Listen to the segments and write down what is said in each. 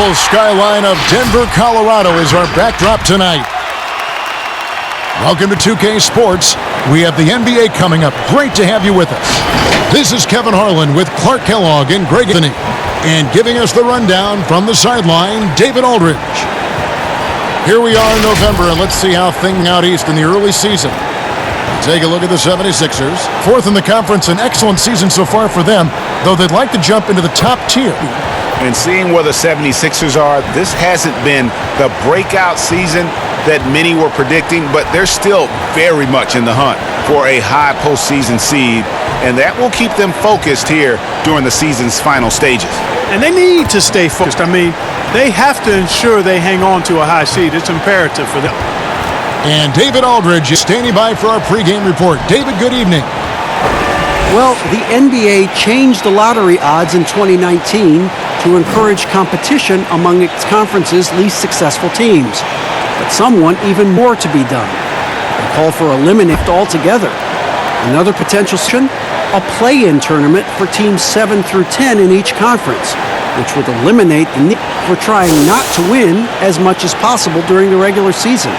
beautiful skyline of Denver, Colorado is our backdrop tonight. Welcome to 2K Sports. We have the NBA coming up. Great to have you with us. This is Kevin Harlan with Clark Kellogg and Greg Anthony. And giving us the rundown from the sideline, David Aldridge. Here we are in November, and let's see how things out east in the early season. Take a look at the 76ers. Fourth in the conference, an excellent season so far for them, though they'd like to jump into the top tier. And seeing where the 76ers are, this hasn't been the breakout season that many were predicting, but they're still very much in the hunt for a high postseason seed, and that will keep them focused here during the season's final stages. And they need to stay focused. I mean, they have to ensure they hang on to a high seed. It's imperative for them. And David Aldridge is standing by for our pregame report. David, good evening. Well, the NBA changed the lottery odds in 2019 to encourage competition among its conference's least successful teams. But some want even more to be done. They call for eliminating altogether. Another potential solution, a play-in tournament for teams 7 through 10 in each conference, which would eliminate the need for trying not to win as much as possible during the regular season.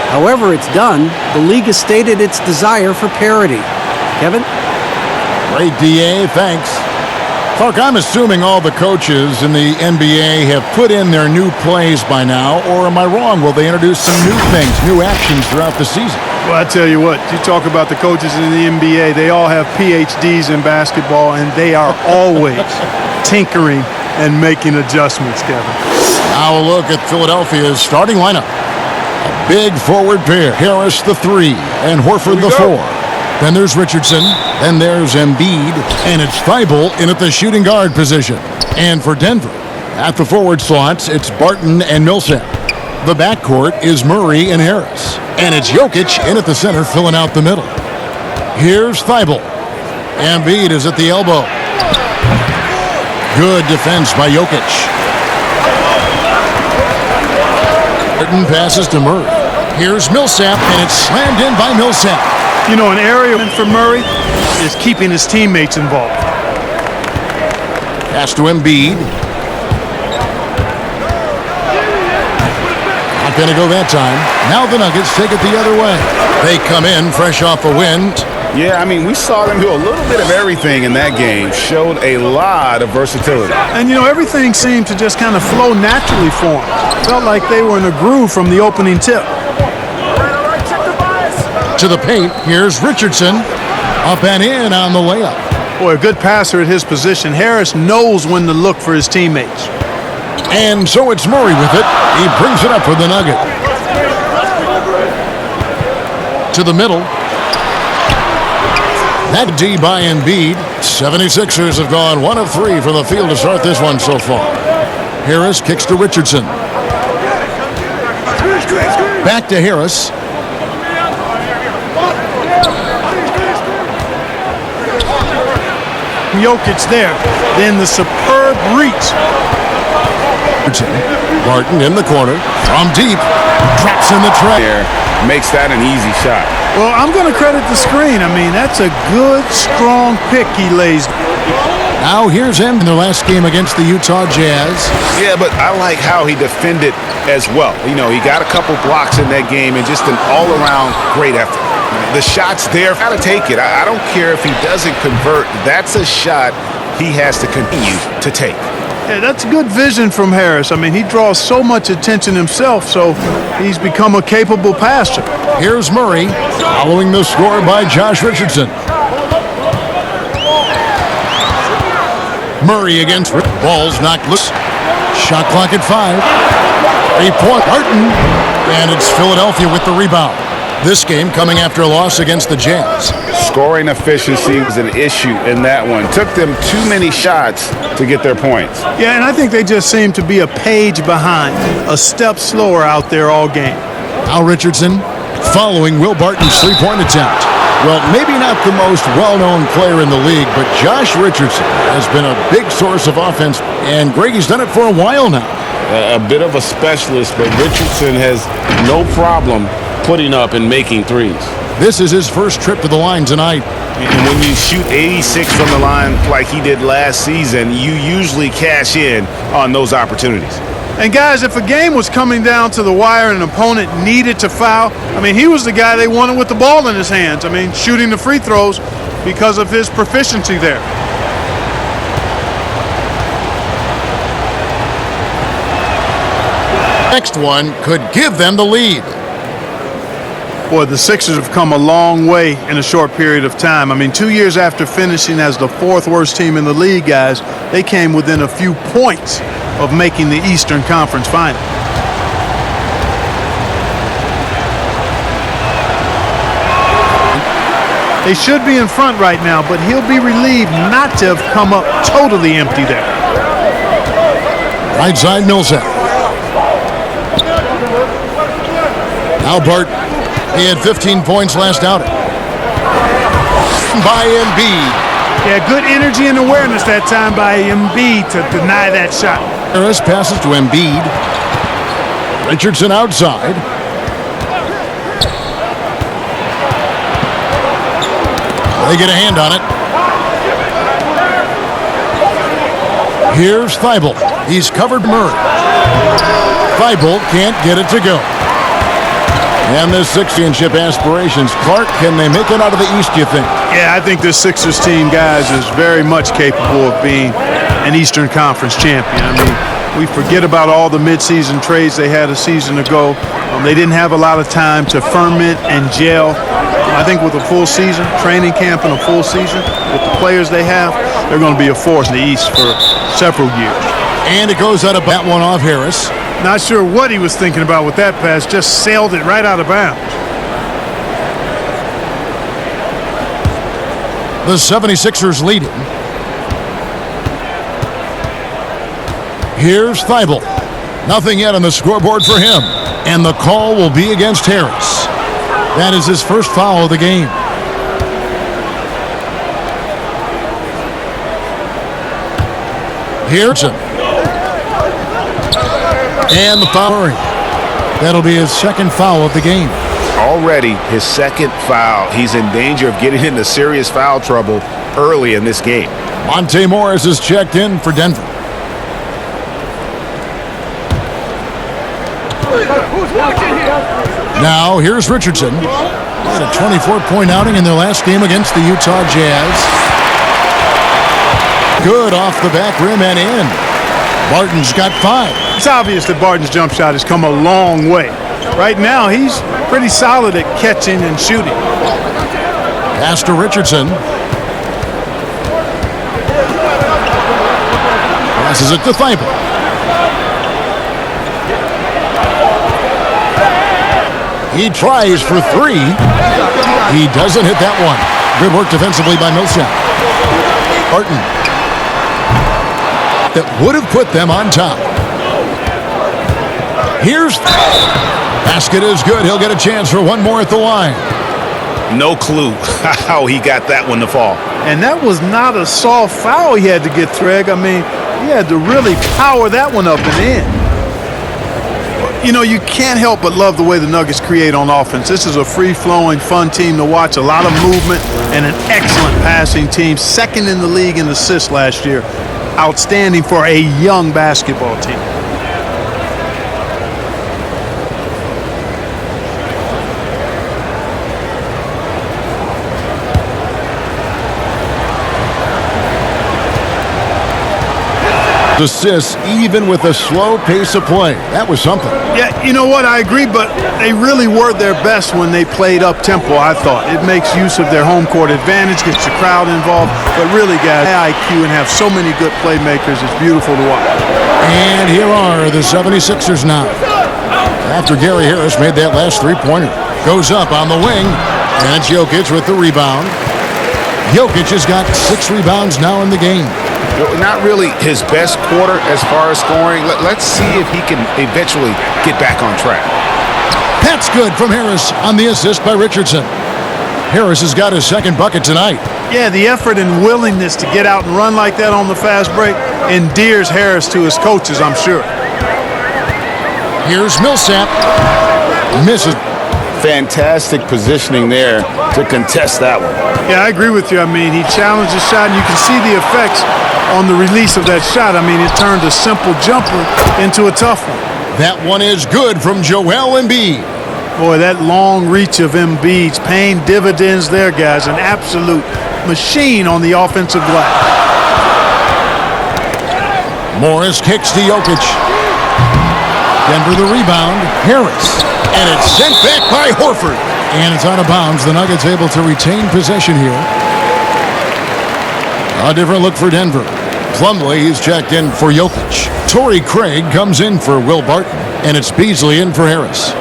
However it's done, the league has stated its desire for parity. Kevin? Great, DA. Thanks. Clark, I'm assuming all the coaches in the NBA have put in their new plays by now, or am I wrong? Will they introduce some new things, new actions throughout the season? Well, I tell you what, you talk about the coaches in the NBA, they all have PhDs in basketball, and they are always tinkering and making adjustments, Kevin. Now a look at Philadelphia's starting lineup. A big forward pair. Harris the 3 and Horford the 4. Then there's Richardson. Then there's Embiid. And it's Thibault in at the shooting guard position. And for Denver, at the forward slots, it's Barton and Millsap. The backcourt is Murray and Harris. And it's Jokic in at the center, filling out the middle. Here's Thibault. Embiid is at the elbow. Good defense by Jokic. Barton passes to Murray. Here's Millsap, and it's slammed in by Millsap. You know, an area for Murray is keeping his teammates involved. Pass to Embiid. Not going to go that time. Now the Nuggets take it the other way. They come in fresh off a win. Yeah, I mean, we saw them do a little bit of everything in that game. Showed a lot of versatility. And, you know, everything seemed to just kind of flow naturally for them. Felt like they were in a groove from the opening tip. To the paint, here's Richardson. Up and in on the layup. Boy, a good passer at his position. Harris knows when to look for his teammates. And so it's Murray with it. He brings it up for the Nugget. To the middle. That D by Embiid. 76ers have gone 1 of 3 from the field to start this one so far. Harris kicks to Richardson. Back to Harris. Jokic there. Then the superb reach. Barton in the corner. From deep. Drops in the tray. Makes that an easy shot. Well, I'm going to credit the screen. I mean, that's a good, strong pick he lays. Now here's him in their last game against the Utah Jazz. Yeah, but I like how he defended as well. You know, he got a couple blocks in that game and just an all-around great effort. The shot's there. Got to take it. I don't care if he doesn't convert. That's a shot he has to continue to take. Yeah, that's good vision from Harris. I mean, he draws so much attention himself, so he's become a capable passer. Here's Murray, following the score by Josh Richardson. Murray against balls knocked loose. Shot clock at 5. 3-point Barton, and it's Philadelphia with the rebound. This game coming after a loss against the Jazz. Scoring efficiency was an issue in that one. Took them too many shots to get their points. Yeah, and I think they just seem to be a page behind, a step slower out there all game. Al Richardson following Will Barton's 3-point attempt. Well, maybe not the most well-known player in the league, but Josh Richardson has been a big source of offense, and Greggy's done it for a while now. A bit of a specialist, but Richardson has no problem putting up and making threes. This is his first trip to the line tonight. And when you shoot 86 from the line like he did last season, you usually cash in on those opportunities. And guys, if a game was coming down to the wire and an opponent needed to foul, I mean, he was the guy they wanted with the ball in his hands. I mean, shooting the free throws because of his proficiency there. Next one could give them the lead. Boy, the Sixers have come a long way in a short period of time. I mean, 2 years after finishing as the fourth worst team in the league, guys, they came within a few points of making the Eastern Conference Final. They should be in front right now, but he'll be relieved not to have come up totally empty there. Right side, Millsap. Albert, he had 15 points last outing. By Embiid. Yeah, good energy and awareness that time by Embiid to deny that shot. Harris passes to Embiid. Richardson outside. They get a hand on it. Here's Thibault. He's covered Murray. Thibault can't get it to go. And this championship aspirations. Clark, can they make it out of the East, do you think? Yeah, I think this Sixers team, guys, is very much capable of being an Eastern Conference champion. I mean, we forget about all the midseason trades they had a season ago. They didn't have a lot of time to ferment and gel. I think with a full season, training camp and a full season, with the players they have, they're going to be a force in the East for several years. And it goes out of that one off Harris. Not sure what he was thinking about with that pass, just sailed it right out of bounds. The 76ers leading. Here's Thibault. Nothing yet on the scoreboard for him. And the call will be against Harris. That is his first foul of the game. Here's him. And the foul. That'll be his second foul of the game. Already his second foul. He's in danger of getting into serious foul trouble early in this game. Monte Morris is checked in for Denver. Now here's Richardson. He had a 24-point outing in their last game against the Utah Jazz. Good off the back rim and in. Barton's got 5. It's obvious that Barton's jump shot has come a long way. Right now, he's pretty solid at catching and shooting. Pass to Richardson. Passes it to Thibault. He tries for 3. He doesn't hit that one. Good work defensively by Millsap. Barton. That would have put them on top. Here's basket is good. He'll get a chance for one more at the line. No clue how he got that one to fall. And that was not a soft foul he had to get, Treg. I mean, he had to really power that one up and in. You know, you can't help but love the way the Nuggets create on offense. This is a free-flowing, fun team to watch. A lot of movement and an excellent passing team. Second in the league in assists last year. Outstanding for a young basketball team. Assists even with a slow pace of play. That was something. Yeah, you know what? I agree, but they really were their best when they played up-tempo, I thought. It makes use of their home court advantage, gets the crowd involved. But really, guys, IQ and have so many good playmakers. It's beautiful to watch. And here are the 76ers now. After Gary Harris made that last three-pointer. Goes up on the wing. And it's Jokic with the rebound. Jokic has got 6 rebounds now in the game. Not really his best quarter as far as scoring. Let's see if he can eventually get back on track. That's good from Harris on the assist by Richardson. Harris has got his second bucket tonight. Yeah, the effort and willingness to get out and run like that on the fast break endears Harris to his coaches, I'm sure. Here's Millsap. Misses. Fantastic positioning there to contest that one. Yeah, I agree with you. I mean, he challenged the shot, and you can see the effects on the release of that shot. I mean, it turned a simple jumper into a tough one. That one is good from Joel Embiid. Boy, that long reach of Embiid's paying dividends there, guys. An absolute machine on the offensive glass. Morris kicks to Jokic. Denver the rebound. Harris. And it's sent back by Horford. And it's out of bounds. The Nuggets able to retain possession here. A different look for Denver. Plumlee, he's checked in for Jokic. Torrey Craig comes in for Will Barton. And it's Beasley in for Harris.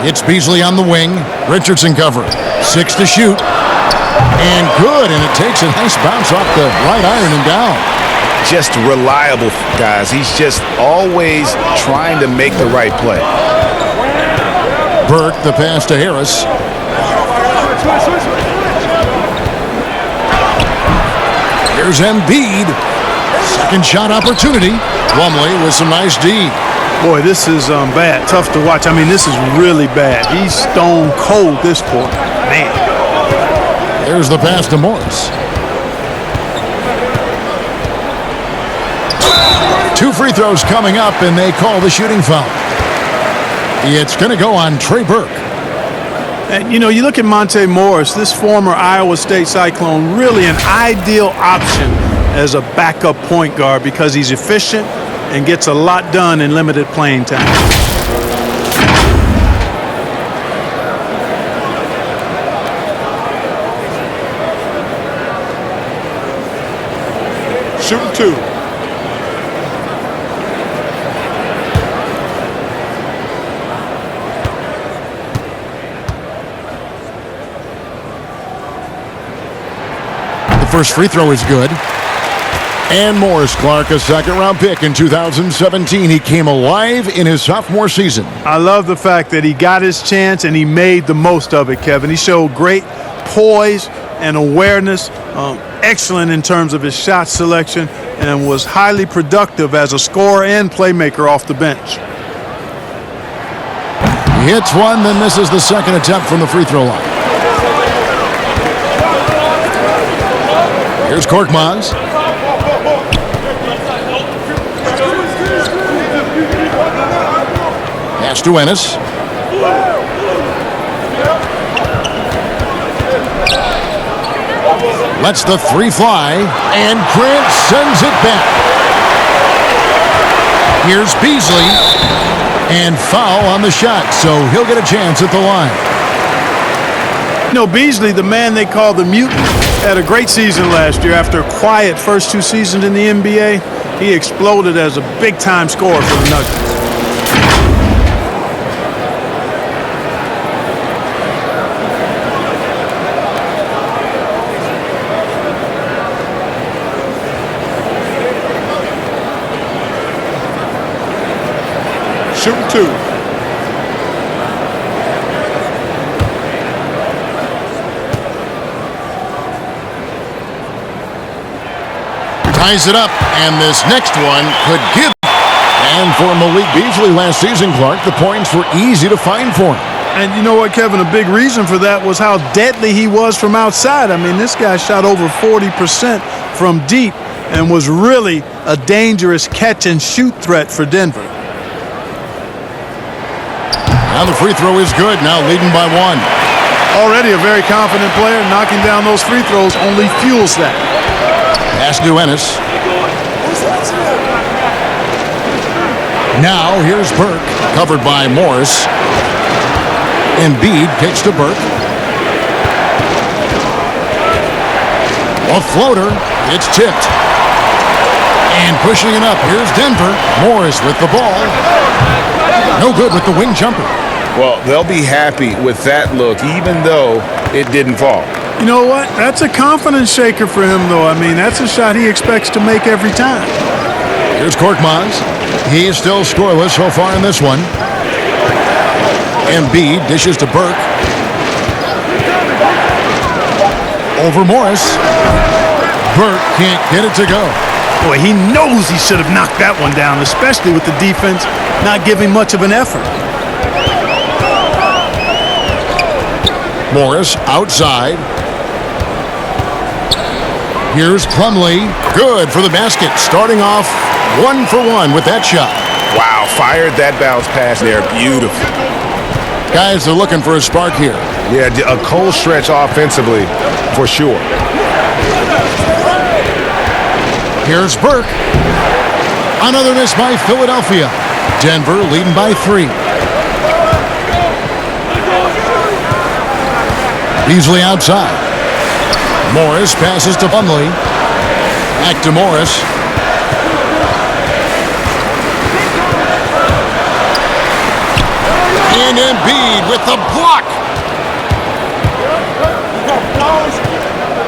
It's Beasley on the wing. Richardson covering. 6 to shoot. And good. And it takes a nice bounce off the right iron and down. Just reliable, guys. He's just always trying to make the right play. Burke, the pass to Harris. Here's Embiid. Second shot opportunity. Plumlee with some nice D. Boy, this is bad. Tough to watch. I mean, this is really bad. He's stone cold this quarter. Man. There's the pass to Morris. 2 free throws coming up, and they call the shooting foul. It's going to go on Trey Burke. And, you know, you look at Monte Morris, this former Iowa State Cyclone, really an ideal option as a backup point guard because he's efficient and gets a lot done in limited playing time. Shooting 2. The first free throw is good. And Morris Clark, a second-round pick in 2017. He came alive in his sophomore season. I love the fact that he got his chance and he made the most of it, Kevin. He showed great poise and awareness, excellent in terms of his shot selection, and was highly productive as a scorer and playmaker off the bench. He hits one, then misses the second attempt from the free throw line. Here's Korkmaz. Pass to Ennis. Lets the 3 fly, and Grant sends it back. Here's Beasley, and foul on the shot, so he'll get a chance at the line. You know, Beasley, the man they call the mutant, had a great season last year. After a quiet first 2 seasons in the NBA, he exploded as a big-time scorer for the Nuggets. Shooting 2. Ties it up, and this next one could give. And for Malik Beasley last season, Clark, the points were easy to find for him. And you know what, Kevin, a big reason for that was how deadly he was from outside. I mean, this guy shot over 40% from deep and was really a dangerous catch-and-shoot threat for Denver. Now the free throw is good, now leading by 1. Already a very confident player. Knocking down those free throws only fuels that. Pass to Ennis. Now here's Burke, covered by Morris. Embiid kicks to Burke. A floater, it's tipped. And pushing it up, here's Denver. Morris with the ball. No good with the wing jumper. Well, they'll be happy with that look, even though it didn't fall. You know what? That's a confidence shaker for him, though. I mean, that's a shot he expects to make every time. Here's Korkmaz. He is still scoreless so far in this one. Embiid dishes to Burke. Over Morris. Burke can't get it to go. Boy, he knows he should have knocked that one down, especially with the defense not giving much of an effort. Morris outside. Here's Plumlee. Good for the basket. Starting off 1 for 1 with that shot. Wow, fired that bounce pass there. Beautiful. Guys are looking for a spark here. Yeah, a cold stretch offensively for sure. Here's Burke. Another miss by Philadelphia. Denver leading by 3. Beasley outside. Morris passes to Plumlee. Back to Morris. And Embiid with the block.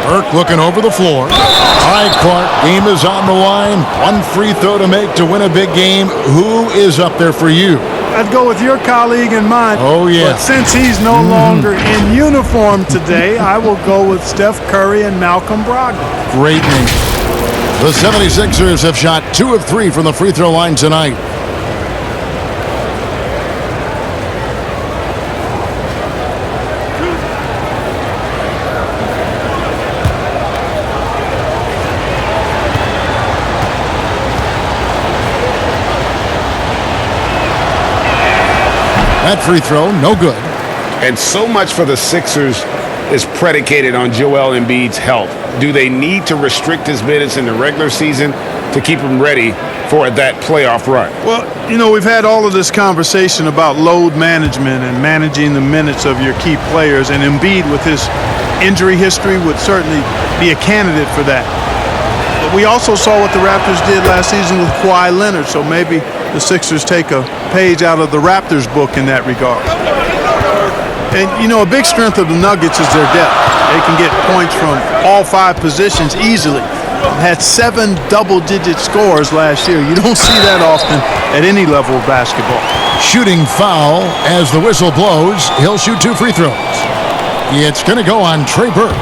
Burke looking over the floor. All right, Clark, game is on the line. One free throw to make to win a big game. Who is up there for you? I'd go with your colleague and mine. Oh, yeah. But since he's no longer in uniform today, I will go with Steph Curry and Malcolm Brogdon. Great name. The 76ers have shot 2 of 3 from the free throw line tonight. That free throw, no good. And so much for the Sixers is predicated on Joel Embiid's health. Do they need to restrict his minutes in the regular season to keep him ready for that playoff run? Well, you know, we've had all of this conversation about load management and managing the minutes of your key players, and Embiid, with his injury history, would certainly be a candidate for that. But we also saw what the Raptors did last season with Kawhi Leonard, so maybe the Sixers take a page out of the Raptors book in that regard. And, you know, a big strength of the Nuggets is their depth. They can get points from all 5 positions easily. Had 7 double-digit scores last year. You don't see that often at any level of basketball. Shooting foul as the whistle blows. He'll shoot 2 free throws. It's going to go on Trey Burke.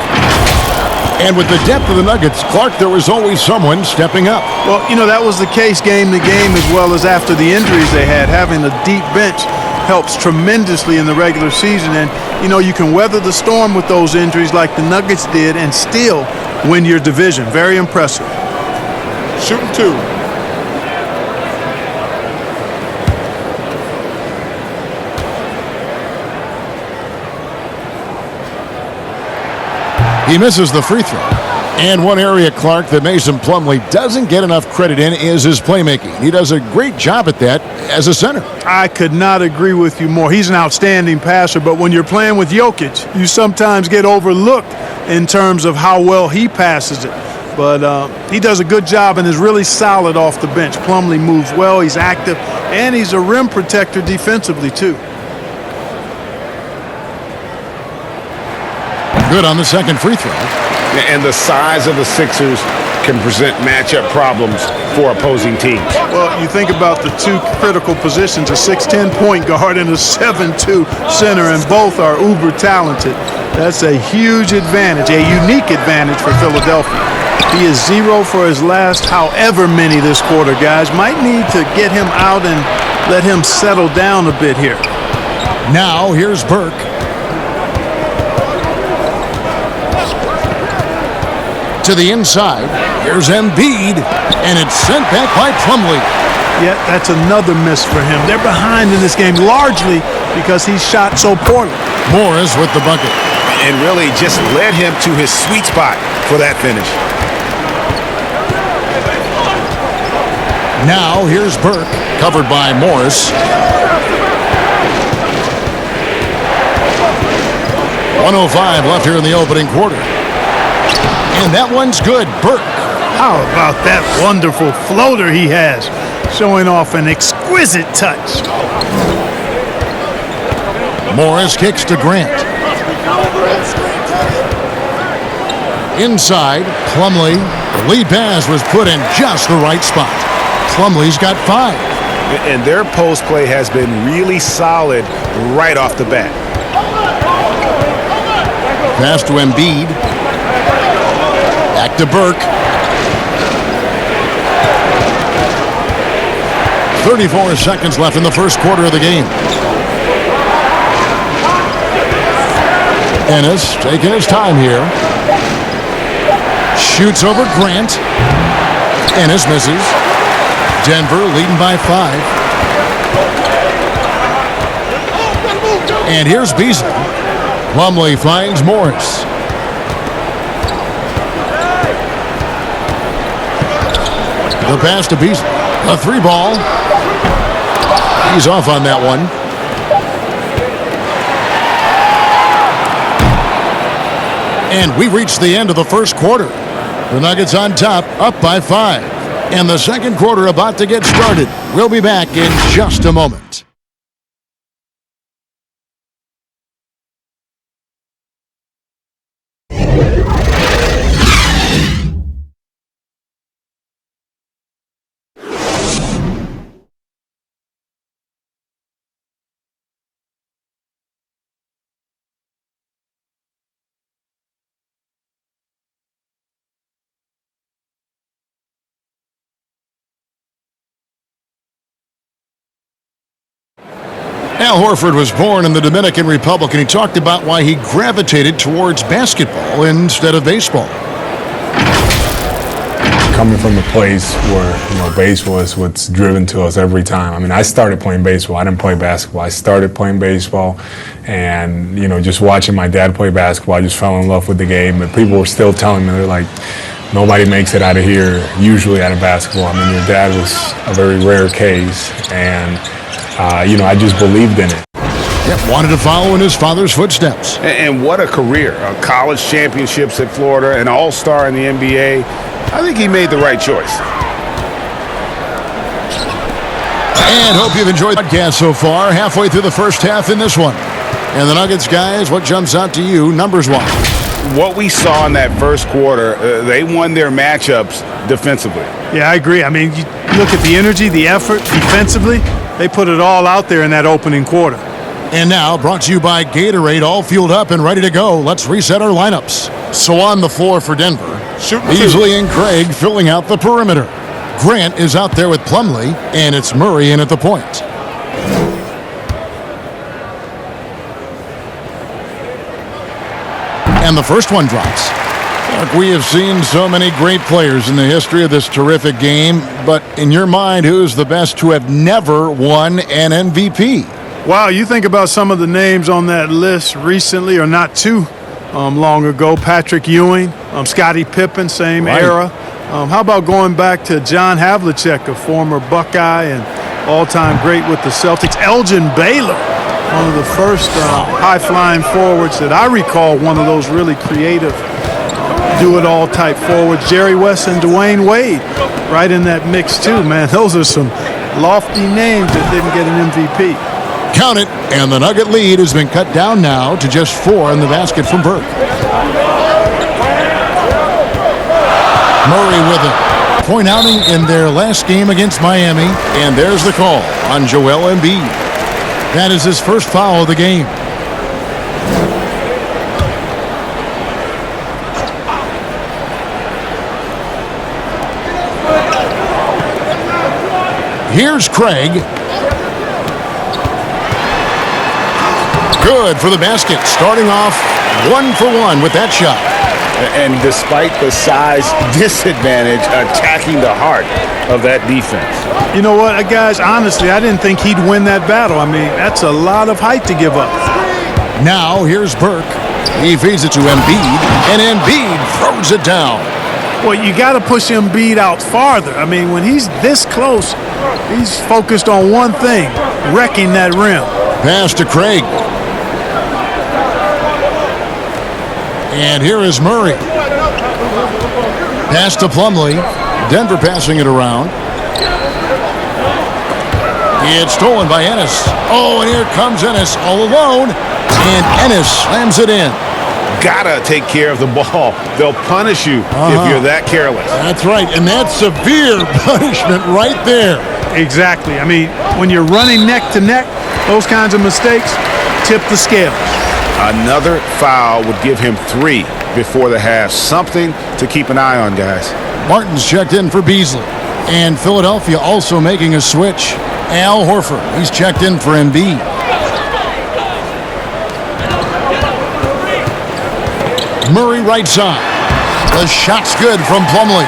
And with the depth of the Nuggets, Clark, there was always someone stepping up. Well, you know, that was the case game to game as well as after the injuries they had. Having a deep bench helps tremendously in the regular season. And, you know, you can weather the storm with those injuries like the Nuggets did and still win your division. Very impressive. Shooting 2. He misses the free throw. And one area, Clark, that Mason Plumlee doesn't get enough credit in is his playmaking. He does a great job at that as a center. I could not agree with you more. He's an outstanding passer, but when you're playing with Jokic, you sometimes get overlooked in terms of how well he passes it. But he does a good job and is really solid off the bench. Plumlee moves well, he's active, and he's a rim protector defensively, too. Good on the second free throw. And the size of the Sixers can present matchup problems for opposing teams. Well, you think about the 2 critical positions, a 6'10" point guard and a 7'2" center, and both are uber talented. That's a huge advantage, a unique advantage for Philadelphia. He is 0 for his last however many this quarter, guys. Might need to get him out and let him settle down a bit here. Now here's Burke. To the inside. Here's Embiid, and it's sent back by Plumlee. Yeah, that's another miss for him. They're behind in this game largely because he shot so poorly. Morris with the bucket. And really just led him to his sweet spot for that finish. Now here's Burke, covered by Morris. 1:05 left here in the opening quarter. And that one's good. Burke. How about that wonderful floater he has, showing off an exquisite touch. Morris kicks to Grant. Inside, Plumlee. The lead pass was put in just the right spot. Plumlee's got 5. And their post play has been really solid right off the bat. Pass to Embiid. Back to Burke. 34 seconds left in the first quarter of the game. Ennis taking his time here. Shoots over Grant. Ennis misses. Denver leading by 5. And here's Beasley. Plumlee finds Morris. The pass to Beasley. A 3-ball. He's off on that one. And we reached the end of the first quarter. The Nuggets on top, up by 5. And the second quarter about to get started. We'll be back in just a moment. Al Horford was born in the Dominican Republic, and he talked about why he gravitated towards basketball instead of baseball. Coming from a place where, baseball is what's driven to us every time. I mean, I started playing baseball. I didn't play basketball. I started playing baseball, and, just watching my dad play basketball, I just fell in love with the game. But people were still telling me, they're like, nobody makes it out of here, usually out of basketball. I mean, your dad was a very rare case, and I just believed in it. Yep, wanted to follow in his father's footsteps. And what a career. College championships at Florida, an all-star in the NBA. I think he made the right choice. And hope you've enjoyed the podcast so far. Halfway through the first half in this one. And the Nuggets, guys, what jumps out to you numbers-wise? What we saw in that first quarter, they won their matchups defensively. Yeah, I agree. I mean, you look at the energy, the effort defensively. They put it all out there in that opening quarter. And now, brought to you by Gatorade, all fueled up and ready to go. Let's reset our lineups. So on the floor for Denver, Beasley and Craig filling out the perimeter. Grant is out there with Plumlee, and it's Murray in at the point. And the first one drops. Look, we have seen so many great players in the history of this terrific game, but in your mind, who's the best who have never won an MVP? Wow, you think about some of the names on that list recently, or not too long ago. Patrick Ewing, Scottie Pippen, same era. How about going back to John Havlicek, a former Buckeye and all-time great with the Celtics. Elgin Baylor, one of the first high-flying forwards that I recall, one of those really creative do-it-all type forwards. Jerry West and Dwayne Wade right in that mix too, man. Those are some lofty names that didn't get an MVP. Count it, and the Nugget lead has been cut down now to just 4 in the basket from Burke. Murray with it. Point outing in their last game against Miami, and there's the call on Joel Embiid. That is his first foul of the game. Here's Craig. Good for the basket. Starting off 1 for 1 with that shot. And despite the size disadvantage, attacking the heart of that defense. You know what, guys, honestly, I didn't think he'd win that battle. I mean, that's a lot of height to give up. Now here's Burke. He feeds it to Embiid, and Embiid throws it down. Well, you got to push Embiid out farther. I mean, when he's this close, he's focused on one thing, wrecking that rim. Pass to Craig. And here is Murray. Pass to Plumlee. Denver passing it around. It's stolen by Ennis. Oh, and here comes Ennis all alone. And Ennis slams it in. Gotta take care of the ball. They'll punish you if you're that careless. That's right, and that's severe punishment right there. Exactly. I mean, when you're running neck to neck, those kinds of mistakes tip the scales. Another foul would give him 3 before the half. Something to keep an eye on, guys. Martin's checked in for Beasley. And Philadelphia also making a switch. Al Horford, he's checked in for Embiid. Murray right side. The shot's good from Plumlee.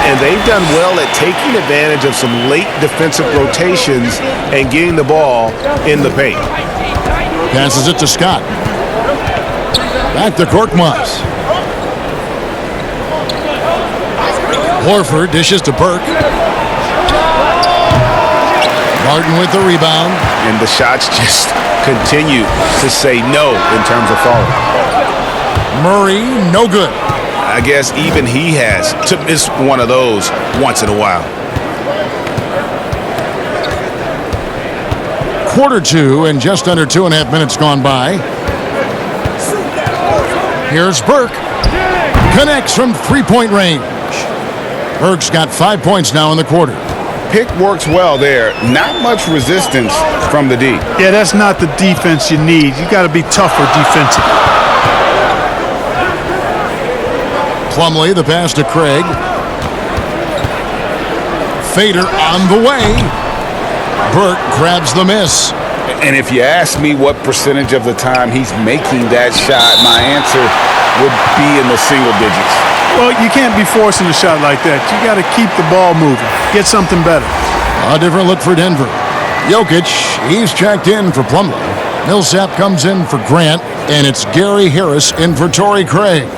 And they've done well at taking advantage of some late defensive rotations and getting the ball in the paint. Passes it to Scott. Back to Korkmaz. Horford dishes to Burke. Martin with the rebound. And the shots just continue to say no in terms of falling. Murray, no good. I guess even he has to miss one of those once in a while. Quarter two and just under 2.5 minutes gone by. Here's Burke. Connects from three-point range. Burke's got 5 points now in the quarter. Pick works well there. Not much resistance from the D. Yeah, that's not the defense you need. You got to be tougher defensively. Plumlee, the pass to Craig. Fader on the way. Burke grabs the miss. And if you ask me what percentage of the time he's making that shot, my answer would be in the single digits. Well, you can't be forcing a shot like that. You got to keep the ball moving. Get something better. A different look for Denver. Jokic, he's checked in for Plumlee. Millsap comes in for Grant, and it's Gary Harris in for Torrey Craig.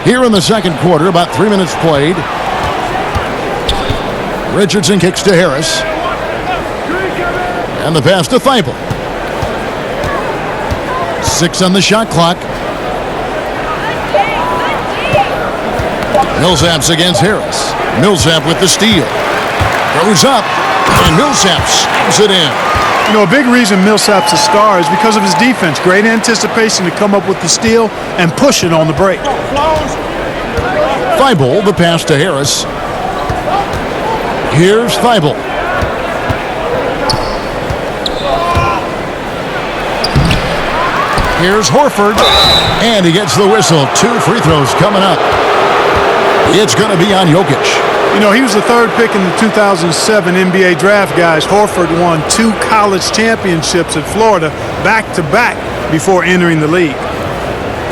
Here in the second quarter, about 3 minutes played. Richardson kicks to Harris. And the pass to Thibault. 6 on the shot clock. Millsap's against Harris. Millsap with the steal. Goes up, and Millsap stabs it in. You know, a big reason Millsap's a star is because of his defense. Great anticipation to come up with the steal and push it on the break. Thibault, the pass to Harris. Here's Thibault. Here's Horford, and he gets the whistle. 2 free throws coming up. It's going to be on Jokic. You know, he was the third pick in the 2007 NBA draft, guys. Horford won 2 college championships at Florida back-to-back before entering the league.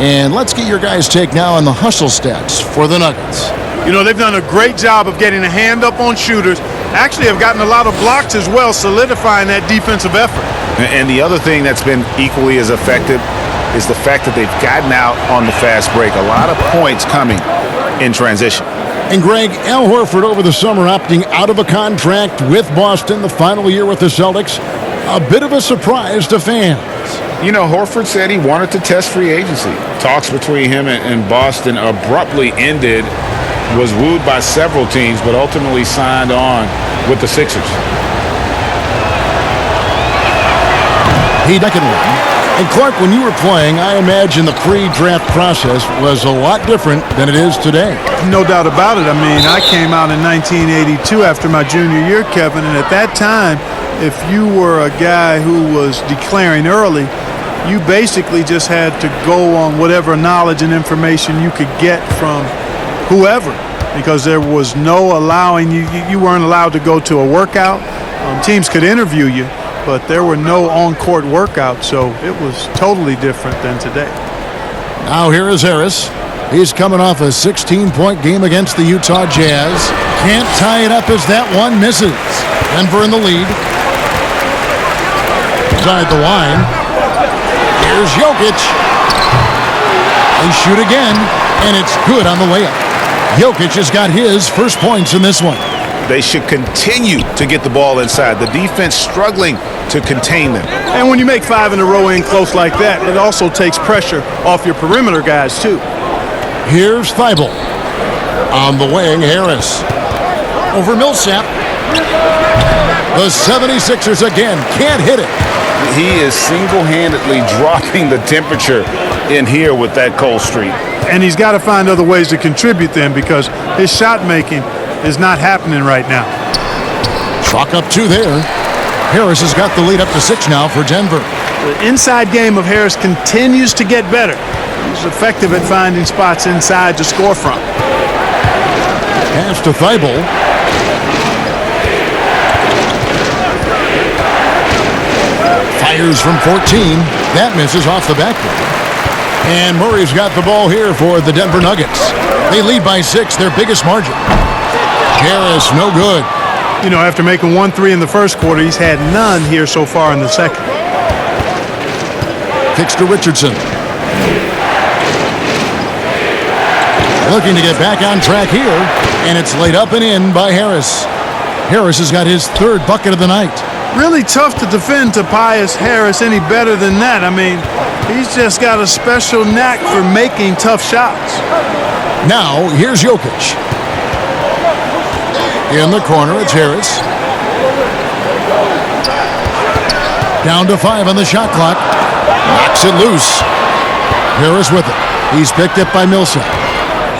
And let's get your guys' take now on the hustle stats for the Nuggets. You know, they've done a great job of getting a hand up on shooters. Actually have gotten a lot of blocks as well, solidifying that defensive effort. And the other thing that's been equally as effective is the fact that they've gotten out on the fast break. A lot of points coming in transition. And Greg, Al Horford over the summer opting out of a contract with Boston, the final year with the Celtics. A bit of a surprise to fans. You know, Horford said he wanted to test free agency. Talks between him and Boston abruptly ended, was wooed by several teams, but ultimately signed on with the Sixers. He second one. And Clark, when you were playing, I imagine the pre-draft process was a lot different than it is today. No doubt about it. I mean, I came out in 1982 after my junior year, Kevin, and at that time, if you were a guy who was declaring early, you basically just had to go on whatever knowledge and information you could get from whoever, because there was no allowing you weren't allowed to go to a workout. Teams could interview you, but there were no on-court workouts, so it was totally different than today. Now here is Harris. He's coming off a 16-point game against the Utah Jazz. Can't tie it up as that one misses. Denver in the lead. Inside the line. Here's Jokic. They shoot again, and it's good on the layup. Jokic has got his first points in this one. They should continue to get the ball inside. The defense struggling to contain them. And when you make 5 in a row in close like that, it also takes pressure off your perimeter guys, too. Here's Thibault. On the wing, Harris. Over Millsap. The 76ers again can't hit it. He is single-handedly dropping the temperature in here with that cold streak. And he's got to find other ways to contribute then, because his shot making is not happening right now. Clock up 2 there. Harris has got the lead up to 6 now for Denver. The inside game of Harris continues to get better. He's effective at finding spots inside to score from. Pass to Thibault. Fires from 14. That misses off the backboard. And Murray's got the ball here for the Denver Nuggets. They lead by 6, their biggest margin. Harris, no good. You know, after making 1 3 in the first quarter, he's had none here so far in the second. Kicks to Richardson. Looking to get back on track here, and it's laid up and in by Harris. Harris has got his 3rd bucket of the night. Really tough to defend Tobias Harris any better than that. I mean, he's just got a special knack for making tough shots. Now, here's Jokic. In the corner, it's Harris. Down to 5 on the shot clock. Knocks it loose. Harris with it. He's picked up by Millsap.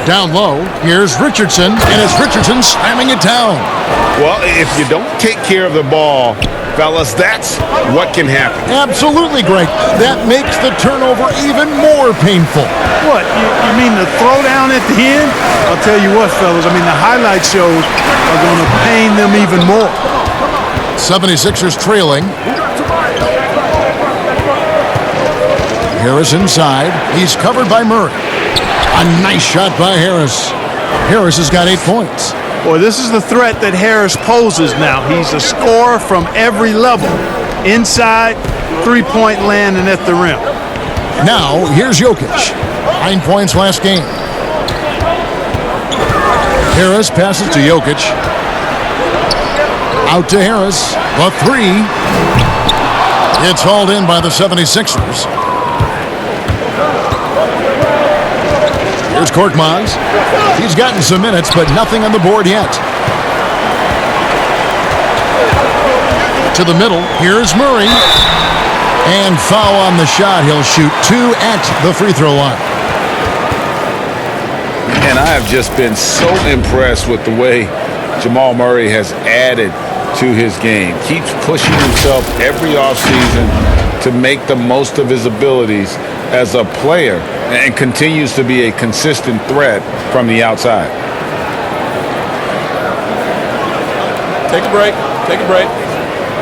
Down low, here's Richardson, and it's Richardson slamming it down. Well, if you don't take care of the ball, fellas, that's what can happen. Absolutely, Greg. That makes the turnover even more painful. What, you mean the throwdown at the end? I'll tell you what, fellas, I mean, the highlight shows are going to pain them even more. 76ers trailing. Harris inside. He's covered by Murray. A nice shot by Harris. Harris has got 8 points. Boy, this is the threat that Harris poses now. He's a scorer from every level. Inside, three-point land, and at the rim. Now, here's Jokic. 9 points last game. Harris passes to Jokic. Out to Harris. The 3. It's hauled in by the 76ers. Here's Korkmaz. He's gotten some minutes, but nothing on the board yet. To the middle. Here's Murray. And foul on the shot. He'll shoot 2 at the free throw line. And I have just been so impressed with the way Jamal Murray has added to his game. Keeps pushing himself every offseason to make the most of his abilities as a player and continues to be a consistent threat from the outside. Take a break. Take a break.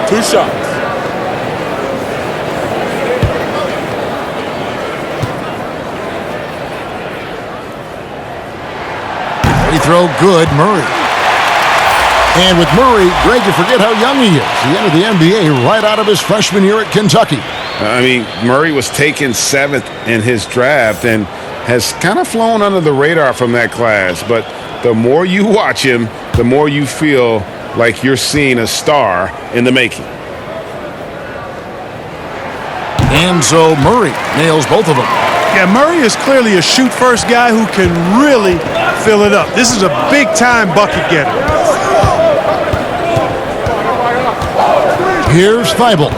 2 shots. Free throw good, Murray. And with Murray, Greg, you forget how young he is. He entered the NBA right out of his freshman year at Kentucky. I mean, Murray was taken 7th in his draft and has kind of flown under the radar from that class. But the more you watch him, the more you feel like you're seeing a star in the making. And so Murray nails both of them. Yeah, Murray is clearly a shoot-first guy who can really fill it up. This is a big-time bucket getter. Here's Thibault.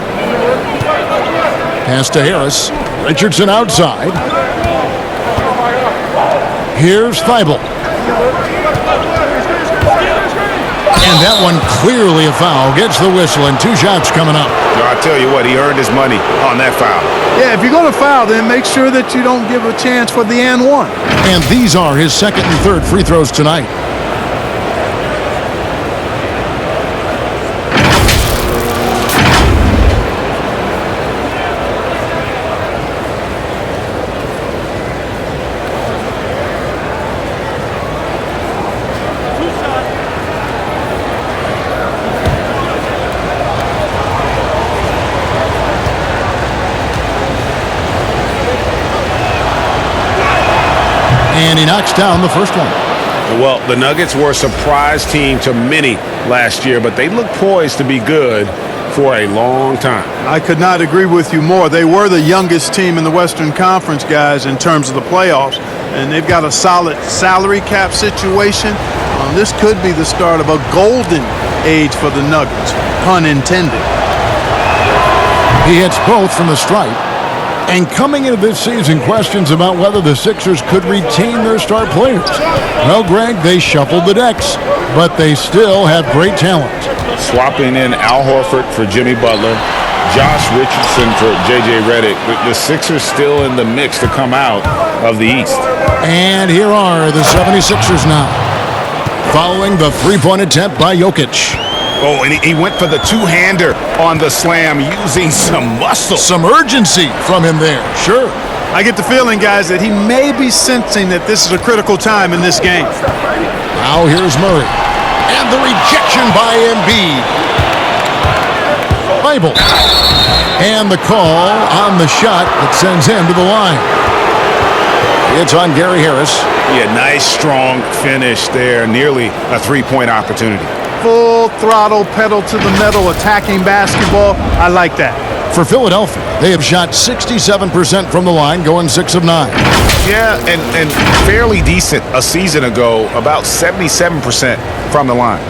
Pass to Harris. Richardson outside. Here's Thibault. And that one clearly a foul. Gets the whistle and 2 shots coming up. I tell you what, he earned his money on that foul. Yeah, if you're going to foul, then make sure that you don't give a chance for the and one. And these are his 2nd and 3rd free throws tonight. And he knocks down the first one. Well, the Nuggets were a surprise team to many last year, but they look poised to be good for a long time. I could not agree with you more. They were the youngest team in the Western Conference, guys, in terms of the playoffs, and they've got a solid salary cap situation. This could be the start of a golden age for the Nuggets, pun intended. He hits both from the stripe. And coming into this season, questions about whether the Sixers could retain their star players. Well, Greg, they shuffled the decks, but they still have great talent. Swapping in Al Horford for Jimmy Butler, Josh Richardson for J.J. Redick. The Sixers still in the mix to come out of the East. And here are the 76ers now, following the three-point attempt by Jokic. Oh, and he went for the two-hander on the slam using some muscle. Some urgency from him there, sure. I get the feeling, guys, that he may be sensing that this is a critical time in this game. Now here's Murray. And the rejection by Embiid. Bible. And the call on the shot that sends him to the line. It's on Gary Harris. Yeah, nice, strong finish there. Nearly a three-point opportunity. Full throttle, pedal to the metal, attacking basketball. I like that. For Philadelphia, they have shot 67% from the line, going 6 of 9. Yeah, and fairly decent a season ago, about 77% from the line.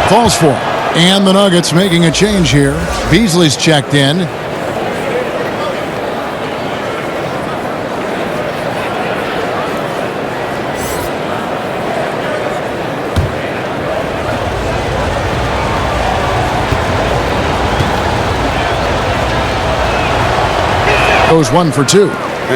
Falls for him. And the Nuggets making a change here. Beasley's checked in. Goes 1 for 2.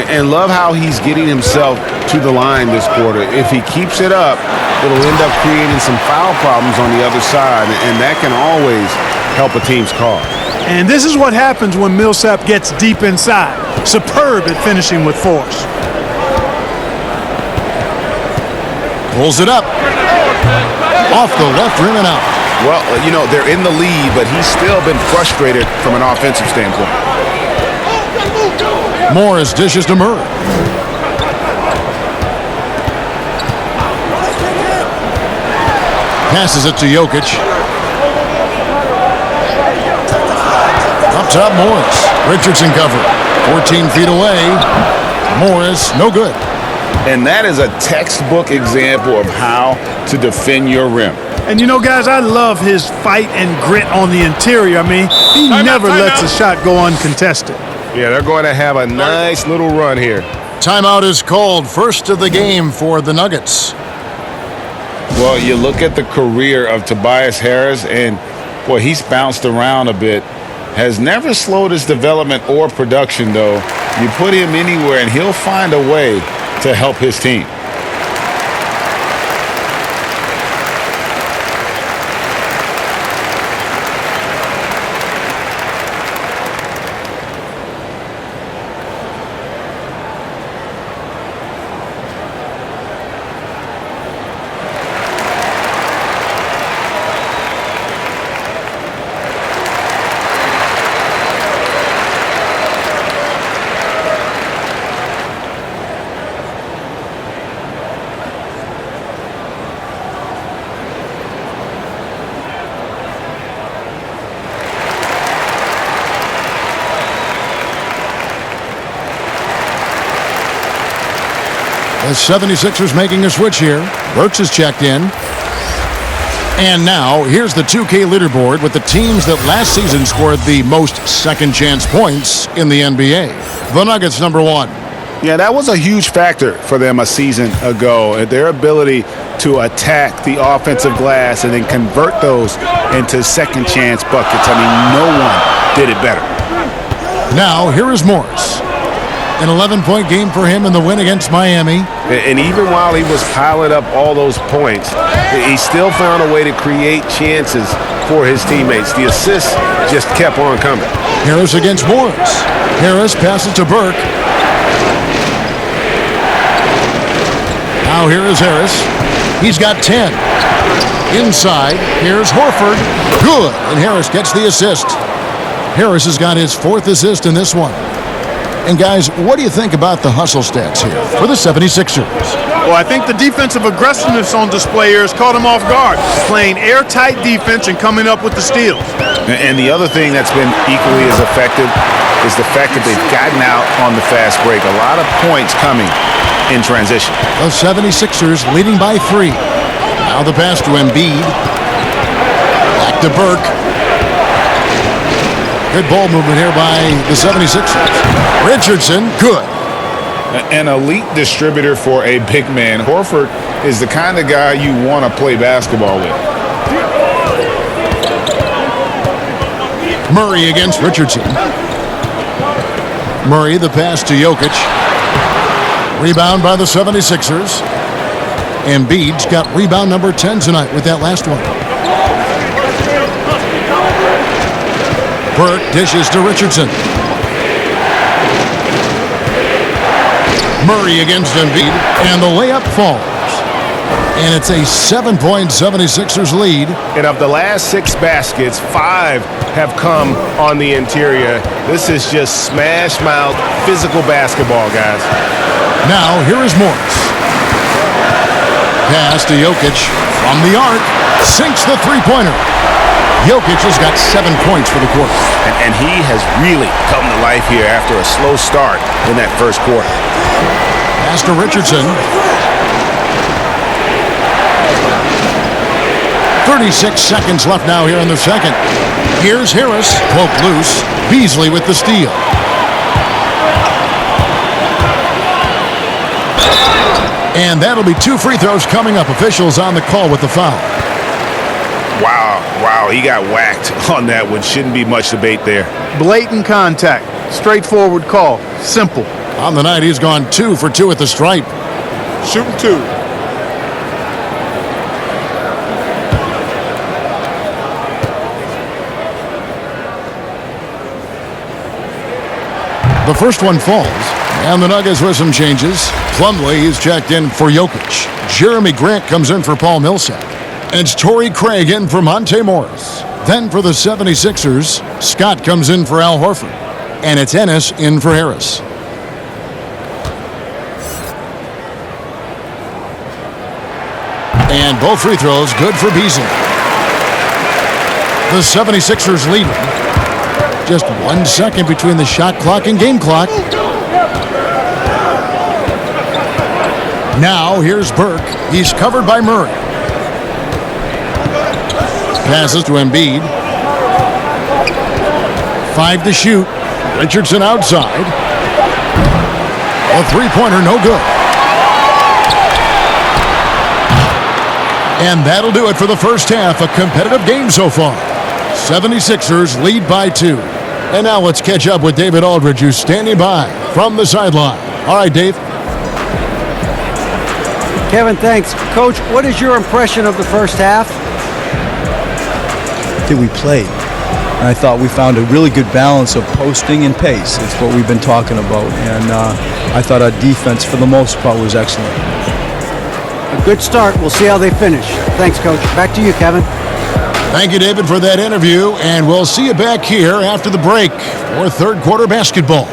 And love how he's getting himself to the line this quarter. If he keeps it up, it'll end up creating some foul problems on the other side, and that can always help a team's cause. And this is what happens when Millsap gets deep inside. Superb at finishing with force. Pulls it up. Off the left rim and out. Well, you know, they're in the lead, but he's still been frustrated from an offensive standpoint. Morris dishes to Murray. Passes it to Jokic. Up top, Morris. Richardson covered. 14 feet away. Morris, no good. And that is a textbook example of how to defend your rim. And you know, guys, I love his fight and grit on the interior. I mean, he never lets a shot go uncontested. Yeah, they're going to have a nice little run here. Timeout is called. First of the game for the Nuggets. Well, you look at the career of Tobias Harris, and, boy, he's bounced around a bit. Has never slowed his development or production, though. You put him anywhere, and he'll find a way to help his team. The 76ers making a switch here. Burks is checked in. And now, here's the 2K leaderboard with the teams that last season scored the most second-chance points in the NBA. The Nuggets, number 1. Yeah, that was a huge factor for them a season ago. Their ability to attack the offensive glass and then convert those into second-chance buckets. I mean, no one did it better. Now, here is Morris. An 11-point game for him in the win against Miami. And even while he was piling up all those points, he still found a way to create chances for his teammates. The assists just kept on coming. Harris against Morris. Harris passes to Burke. Now here is Harris. He's got 10. Inside, here's Horford. Good, and Harris gets the assist. Harris has got his 4th assist in this one. And guys, what do you think about the hustle stats here for the 76ers? Well, I think the defensive aggressiveness on display here has caught him off guard, playing airtight defense and coming up with the steals. And the other thing that's been equally as effective is the fact that they've gotten out on the fast break. A lot of points coming in transition. The 76ers leading by 3. Now the pass to Embiid. Back to Burke. Good ball movement here by the 76ers. Richardson, good. An elite distributor for a big man. Horford is the kind of guy you want to play basketball with. Murray against Richardson. Murray, the pass to Jokic. Rebound by the 76ers. Embiid's got rebound number 10 tonight with that last one. Burke dishes to Richardson. Murray against Embiid, and the layup falls. And it's a 7-point 76ers lead. And of the last 6 baskets, 5 have come on the interior. This is just smash-mouth physical basketball, guys. Now, here is Morris. Pass to Jokic from the arc. Sinks the three-pointer. Jokic has got 7 points for the quarter. And he has really come to life here after a slow start in that first quarter. Pass to Richardson. 36 seconds left now here in the second. Here's Harris, poked loose. Beasley with the steal. And that'll be 2 free throws coming up. Officials on the call with the foul. Wow, he got whacked on that one. Shouldn't be much debate there. Blatant contact. Straightforward call. Simple. On the night, he's gone 2 for 2 at the stripe. Shooting 2. The first one falls, and the Nuggets with some changes. Plumlee is checked in for Jokic. Jeremy Grant comes in for Paul Millsap. It's Torrey Craig in for Monte Morris. Then for the 76ers, Scott comes in for Al Horford. And it's Ennis in for Harris. And both free throws good for Beasley. The 76ers leading. Just 1 second between the shot clock and game clock. Now here's Burke. He's covered by Murray. Passes to Embiid. 5 to shoot. Richardson outside. A three-pointer, no good. And that'll do it for the first half. A competitive game so far. 76ers lead by 2. And now let's catch up with David Aldridge, who's standing by from the sideline. All right, Dave. Kevin, thanks. Coach, what is your impression of the first half? That we played. And I thought we found a really good balance of posting and pace. It's what we've been talking about. And I thought our defense, for the most part, was excellent. A good start. We'll see how they finish. Thanks, Coach. Back to you, Kevin. Thank you, David, for that interview. And we'll see you back here after the break for third quarter basketball.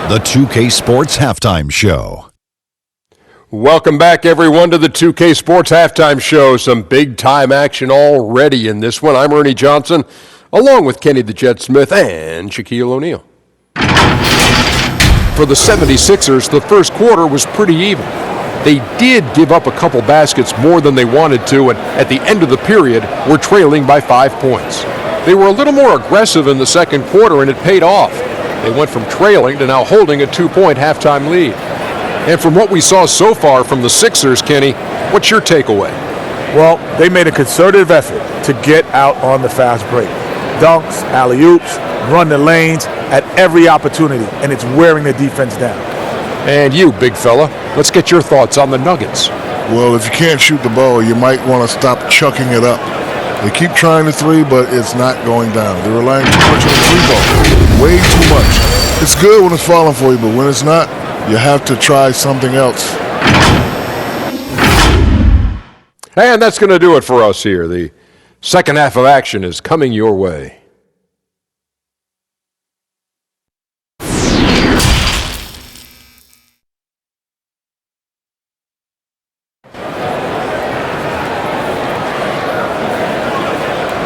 The 2K Sports Halftime Show. Welcome back, everyone, to the 2K Sports Halftime Show. Some big-time action already in this one. I'm Ernie Johnson, along with Kenny the Jet Smith and Shaquille O'Neal. For the 76ers, the first quarter was pretty even. They did give up a couple baskets more than they wanted to, and at the end of the period, were trailing by 5 points. They were a little more aggressive in the second quarter, and it paid off. They went from trailing to now holding a 2-point halftime lead. And from what we saw so far from the Sixers, Kenny, what's your takeaway? Well, they made a concerted effort to get out on the fast break. Dunks, alley-oops, run the lanes at every opportunity, and it's wearing the defense down. And you, big fella, let's get your thoughts on the Nuggets. Well, if you can't shoot the ball, you might want to stop chucking it up. They keep trying the three, but it's not going down. They're relying too much on the three ball. Way too much. It's good when it's falling for you, but when it's not, you have to try something else. And that's going to do it for us here. The second half of action is coming your way.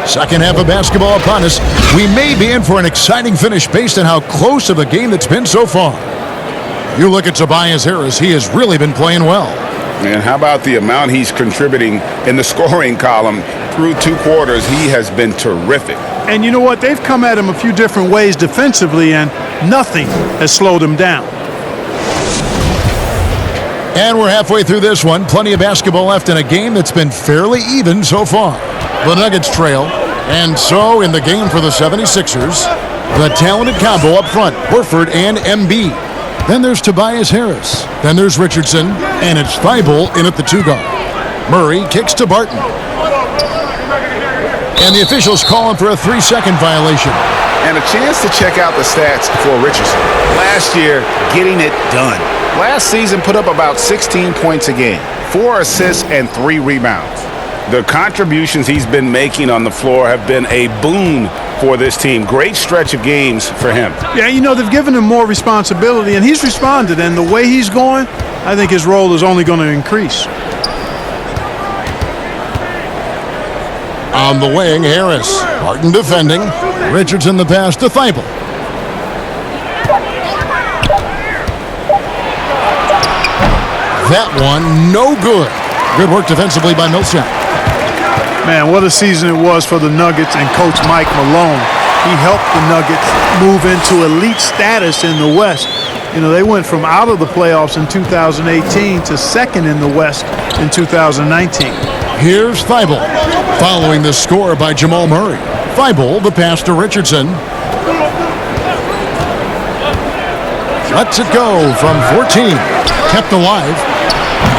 Second half of basketball upon us. We may be in for an exciting finish based on how close of a game that's been so far. You look at Tobias Harris, he has really been playing well. And how about the amount he's contributing in the scoring column through 2 quarters? He has been terrific. And you know what? They've come at him a few different ways defensively, and nothing has slowed him down. And we're halfway through this one. Plenty of basketball left in a game that's been fairly even so far. The Nuggets trail. And so in the game for the 76ers, the talented combo up front, Horford and Embiid. Then there's Tobias Harris. Then there's Richardson. And it's Thibault in at the 2-guard. Murray kicks to Barton. And the officials calling for a 3-second violation. And a chance to check out the stats for Richardson. Last year, getting it done. Last season put up about 16 points a game, 4 assists and 3 rebounds. The contributions he's been making on the floor have been a boon for this team. Great stretch of games for him. Yeah, you know, they've given him more responsibility, and he's responded. And the way he's going, I think his role is only going to increase. On the wing, Harris. Barton defending. Richardson the pass to Thibault. That one, no good. Good work defensively by Millsap. Man, what a season it was for the Nuggets and Coach Mike Malone. He helped the Nuggets move into elite status in the West. You know, they went from out of the playoffs in 2018 to second in the West in 2019. Here's Thibault, following the score by Jamal Murray. Thibault, the pass to Richardson. Lets it go from 14. Kept alive.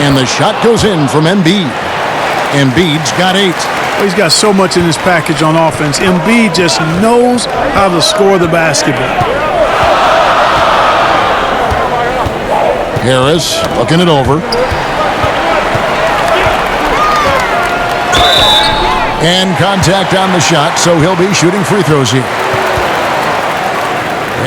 And the shot goes in from Embiid. Embiid's got 8. Well, he's got so much in his package on offense. Embiid just knows how to score the basketball. Harris looking it over. And contact on the shot, so he'll be shooting free throws here.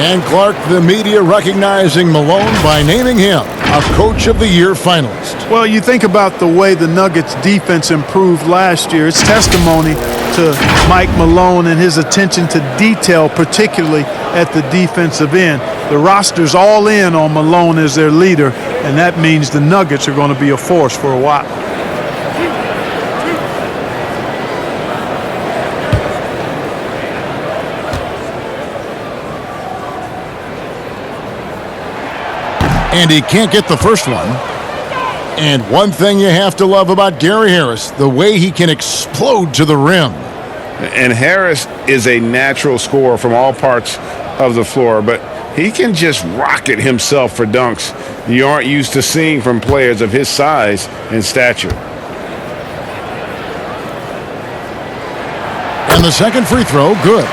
And Clark, the media recognizing Malone by naming him a Coach of the Year finalist. Well, you think about the way the Nuggets defense improved last year. It's testimony to Mike Malone and his attention to detail, particularly at the defensive end. The roster's all in on Malone as their leader, and that means the Nuggets are going to be a force for a while. And he can't get the first one. And one thing you have to love about Gary Harris, the way he can explode to the rim. And Harris is a natural scorer from all parts of the floor, but he can just rocket himself for dunks you aren't used to seeing from players of his size and stature. And the second free throw, good.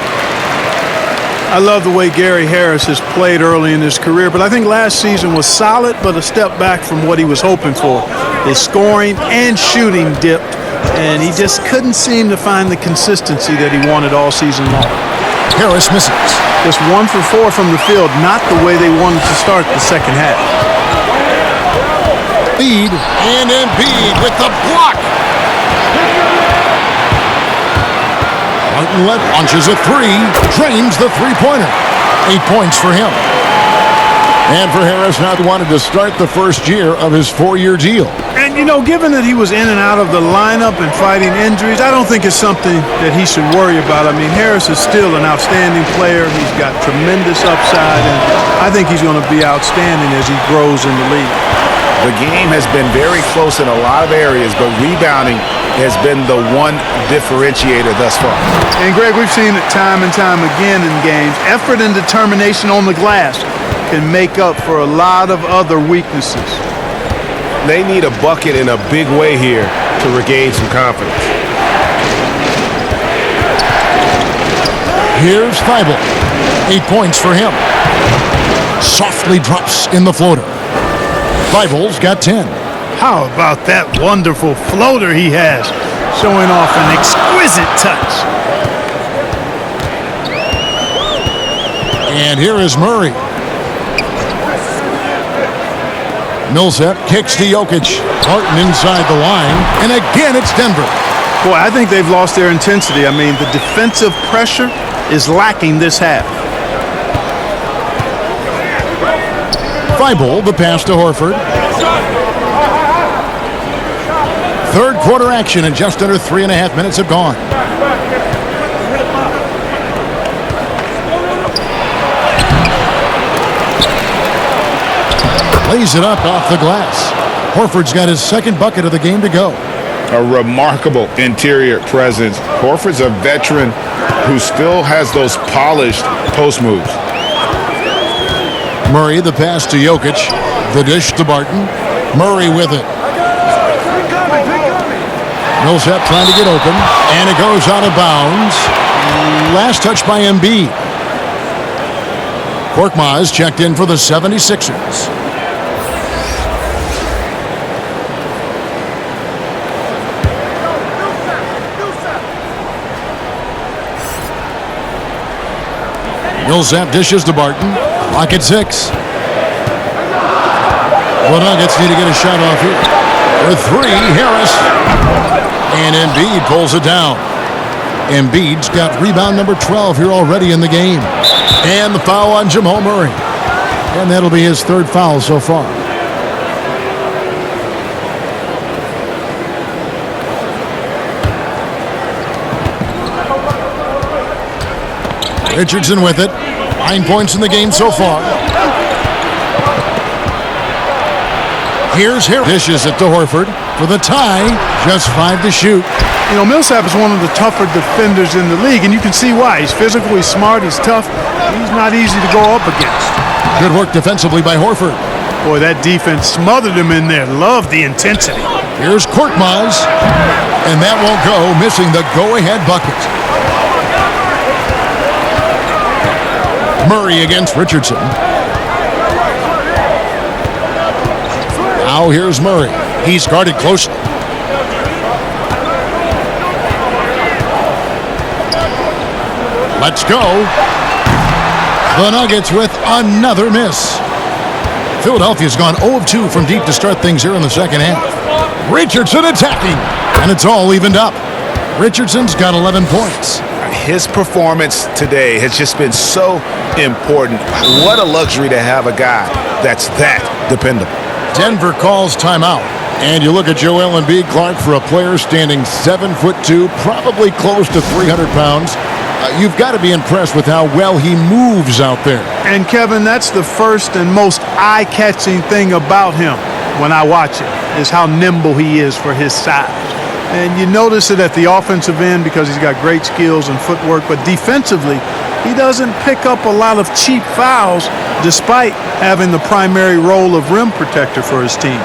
I love the way Gary Harris has played early in his career, but I think last season was solid, but a step back from what he was hoping for. His scoring and shooting dipped, and he just couldn't seem to find the consistency that he wanted all season long. Harris misses. Just 1 for 4 from the field, not the way they wanted to start the second half. Lead, and Embiid with the block. Barton launches a 3, drains the three-pointer. 8 points for him. And for Harris, not wanted to start the first year of his 4-year deal. And, you know, given that he was in and out of the lineup and fighting injuries, I don't think it's something that he should worry about. I mean, Harris is still an outstanding player. He's got tremendous upside, and I think he's going to be outstanding as he grows in the league. The game has been very close in a lot of areas, but rebounding has been the one differentiator thus far. And, Greg, we've seen it time and time again in games. Effort and determination on the glass can make up for a lot of other weaknesses. They need a bucket in a big way here to regain some confidence. Here's Thibault. 8 points for him. Softly drops in the floater. Thibault's got 10. How about that wonderful floater he has, showing off an exquisite touch. And here is Murray. Millsap kicks to Jokic. Barton inside the line. And again, it's Denver. Boy, I think they've lost their intensity. I mean, the defensive pressure is lacking this half. Thibault, the pass to Horford. Third quarter action, and just under 3.5 minutes have gone. Lays it up off the glass. Horford's got his second bucket of the game to go. A remarkable interior presence. Horford's a veteran who still has those polished post moves. Murray, the pass to Jokic. The dish to Barton. Murray with it. Millsap trying to get open, and it goes out of bounds. Last touch by Embiid. Korkmaz checked in for the 76ers. Millsap dishes to Barton. Clock at 6. The Nuggets need to get a shot off here. For 3, Harris. And Embiid pulls it down. Embiid's got rebound number 12 here already in the game. And the foul on Jamal Murray. And that'll be his third foul so far. Richardson with it. 9 points in the game so far. Here's Harris. Dishes it to Horford for the tie. Just 5 to shoot. You know, Millsap is one of the tougher defenders in the league, and you can see why. He's physical, he's smart, he's tough. He's not easy to go up against. Good work defensively by Horford. Boy, that defense smothered him in there. Love the intensity. Here's Korkmaz. And that won't go, missing the go-ahead bucket. Murray against Richardson. Now here's Murray. He's guarded closely. Let's go. The Nuggets with another miss. Philadelphia's gone 0 of 2 from deep to start things here in the second half. Richardson attacking, and it's all evened up. Richardson's got 11 points. His performance today has just been so important. What a luxury to have a guy that's that dependable. Denver calls timeout. And you look at Joel Embiid, Clark, for a player standing 7'2", probably close to 300 pounds. You've got to be impressed with how well he moves out there. And Kevin, that's the first and most eye-catching thing about him when I watch him, is how nimble he is for his size. And you notice it at the offensive end because he's got great skills and footwork, but defensively, he doesn't pick up a lot of cheap fouls despite having the primary role of rim protector for his team.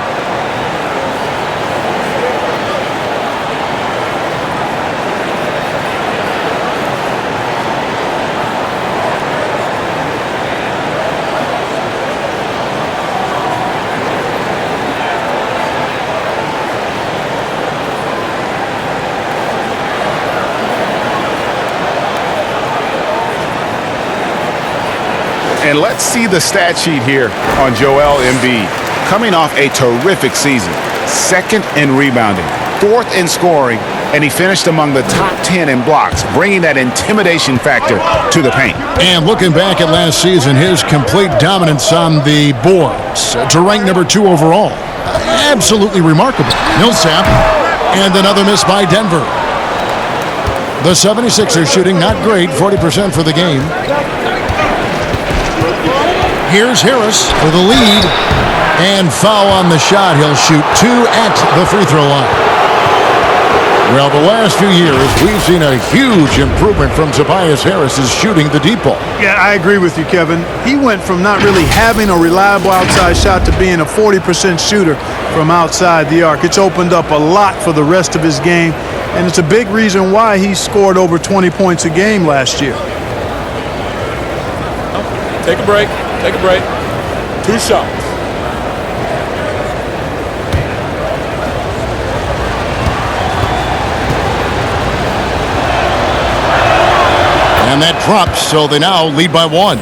And let's see the stat sheet here on Joel Embiid. Coming off a terrific season, 2nd in rebounding, 4th in scoring, and he finished among the top 10 in blocks, bringing that intimidation factor to the paint. And looking back at last season, his complete dominance on the boards to rank number 2 overall. Absolutely remarkable. Millsap, and another miss by Denver. The 76ers shooting not great, 40% for the game. Here's Harris for the lead, and foul on the shot. He'll shoot 2 at the free throw line. Well, the last few years, we've seen a huge improvement from Tobias Harris's shooting the deep ball. Yeah, I agree with you, Kevin. He went from not really having a reliable outside shot to being a 40% shooter from outside the arc. It's opened up a lot for the rest of his game, and it's a big reason why he scored over 20 points a game last year. Take a break. Take a break. 2 shots. And that drops, so they now lead by 1.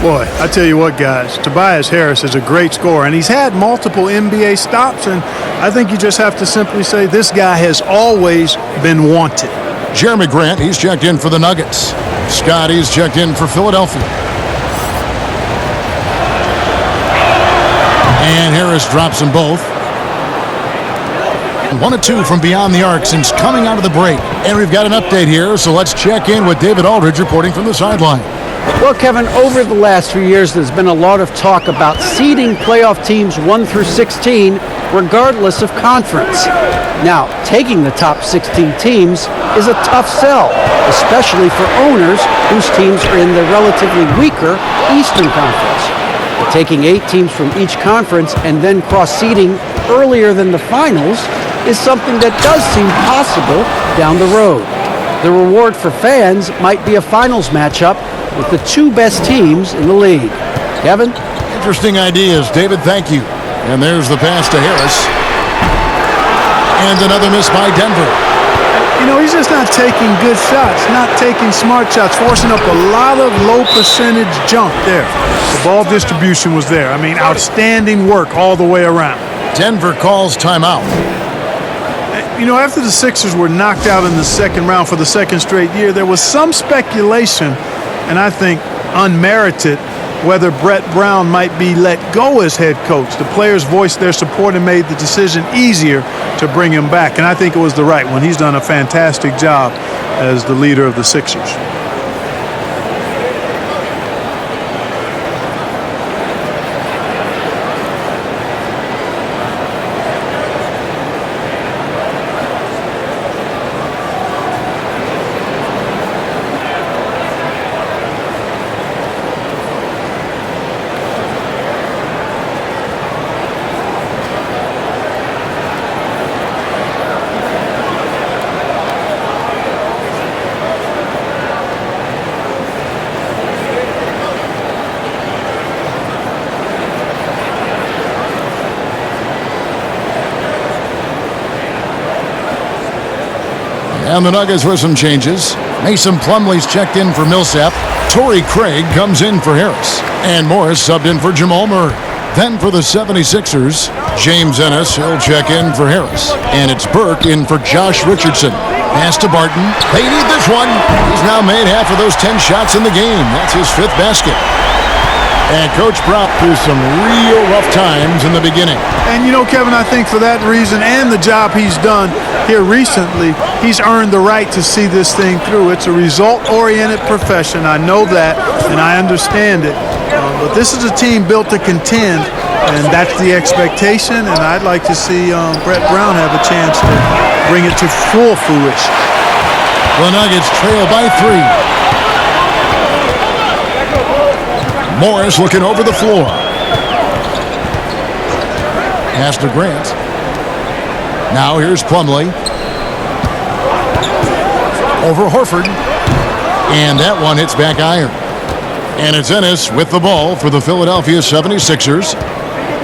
Boy, I tell you what, guys, Tobias Harris is a great scorer, and he's had multiple NBA stops, and I think you just have to simply say this guy has always been wanted. Jeremy Grant, he's checked in for the Nuggets. Scotty's checked in for Philadelphia. And Harris drops them both. 1 of 2 from beyond the arc since coming out of the break. And we've got an update here, so let's check in with David Aldridge reporting from the sideline. Well, Kevin, over the last few years, there's been a lot of talk about seeding playoff teams 1 through 16, regardless of conference. Now, taking the top 16 teams is a tough sell, especially for owners whose teams are in the relatively weaker Eastern Conference. But taking 8 teams from each conference and then cross-seeding earlier than the finals is something that does seem possible down the road. The reward for fans might be a finals matchup with the 2 best teams in the league. Kevin? Interesting ideas, David. Thank you. And there's the pass to Harris. And another miss by Denver. You know, he's just not taking good shots, not taking smart shots, forcing up a lot of low percentage junk there. The ball distribution was there. I mean, outstanding work all the way around. Denver calls timeout. You know, after the Sixers were knocked out in the second round for the second straight year, there was some speculation, and I think unmerited, whether Brett Brown might be let go as head coach. The players voiced their support and made the decision easier to bring him back, and I think it was the right one. He's done a fantastic job as the leader of the Sixers. And the Nuggets with some changes. Mason Plumlee's checked in for Millsap. Torrey Craig comes in for Harris. And Morris subbed in for Jamal Murray. Then for the 76ers, James Ennis, he'll check in for Harris. And it's Burke in for Josh Richardson. Pass to Barton. They need this one. He's now made half of those 10 shots in the game. That's his 5th basket. And Coach Brown through some real rough times in the beginning. And you know, Kevin, I think for that reason and the job he's done here recently, he's earned the right to see this thing through. It's a result-oriented profession. I know that, and I understand it. But this is a team built to contend, and that's the expectation. And I'd like to see Brett Brown have a chance to bring it to full fruition. The Nuggets trail by 3. Morris looking over the floor. Pass to Grant. Now here's Plumlee. Over Horford. And that one hits back iron. And it's Ennis with the ball for the Philadelphia 76ers.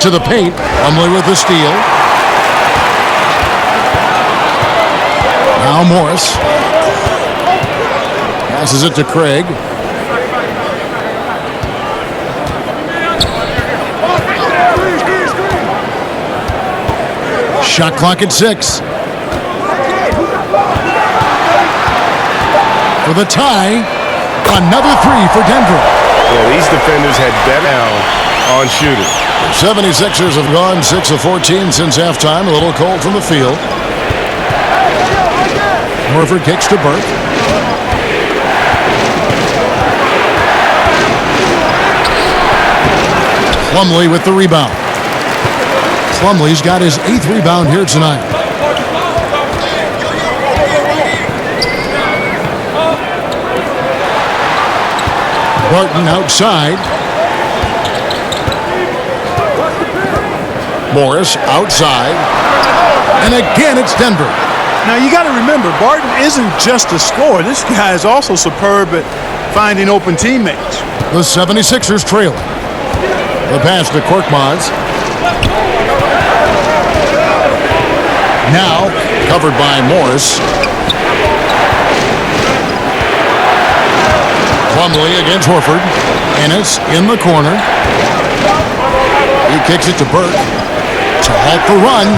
To the paint. Plumlee with the steal. Now Morris. Passes it to Craig. Shot clock at 6. For the tie, another 3 for Denver. Yeah, these defenders had bet down on shooting. The 76ers have gone 6 of 14 since halftime. A little cold from the field. Horford kicks to Burke. Plumlee with the rebound. Plumlee's got his 8th rebound here tonight. Barton outside. Morris outside. And again, it's Denver. Now, you got to remember, Barton isn't just a scorer. This guy is also superb at finding open teammates. The 76ers trailing. The pass to Korkmaz. Now covered by Morris. Plumlee against Horford. Ennis in the corner. He kicks it to Burke to halt the run.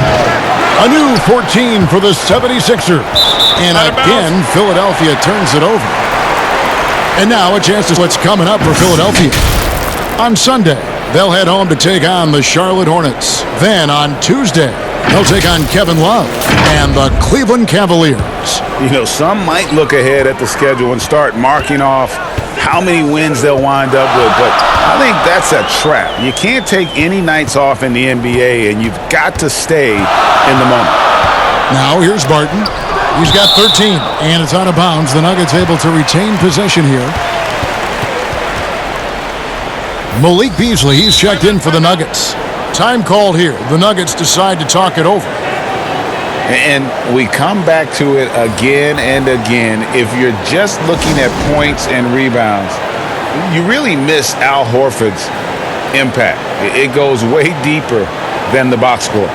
A new 14 for the 76ers. And again, Philadelphia turns it over. And now a chance to what's coming up for Philadelphia. On Sunday, they'll head home to take on the Charlotte Hornets. Then on Tuesday, They'll take on Kevin Love and the Cleveland Cavaliers. You know, some might look ahead at the schedule and start marking off how many wins they'll wind up with, but I think that's a trap. You can't take any nights off in the NBA, and you've got to stay in the moment. Now here's Barton. He's got 13, and it's out of bounds. The Nuggets able to retain possession here. Malik Beasley, he's checked in for the Nuggets. Time called here. The Nuggets decide to talk it over. And we come back to it again and again. If you're just looking at points and rebounds, you really miss Al Horford's impact. It goes way deeper than the box score.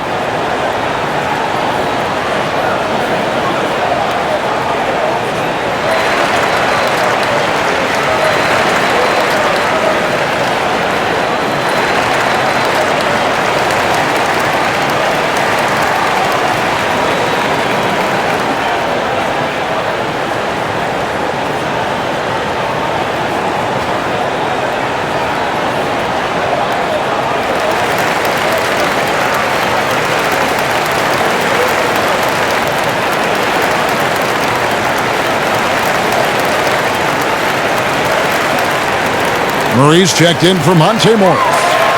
Murray's checked in for Monte Morris.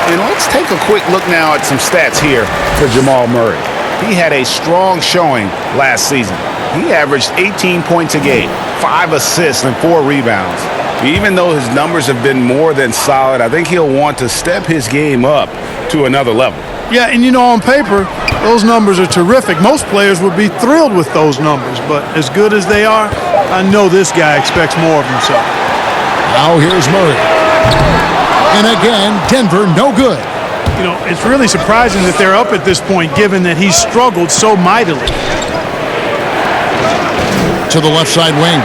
And let's take a quick look now at some stats here for Jamal Murray. He had a strong showing last season. He averaged 18 points a game, 5 assists, and 4 rebounds. Even though his numbers have been more than solid, I think he'll want to step his game up to another level. Yeah, and you know, on paper, those numbers are terrific. Most players would be thrilled with those numbers, but as good as they are, I know this guy expects more of himself. Now here's Murray. And again, Denver no good. You know, it's really surprising that they're up at this point, given that he's struggled so mightily. To the left side wing.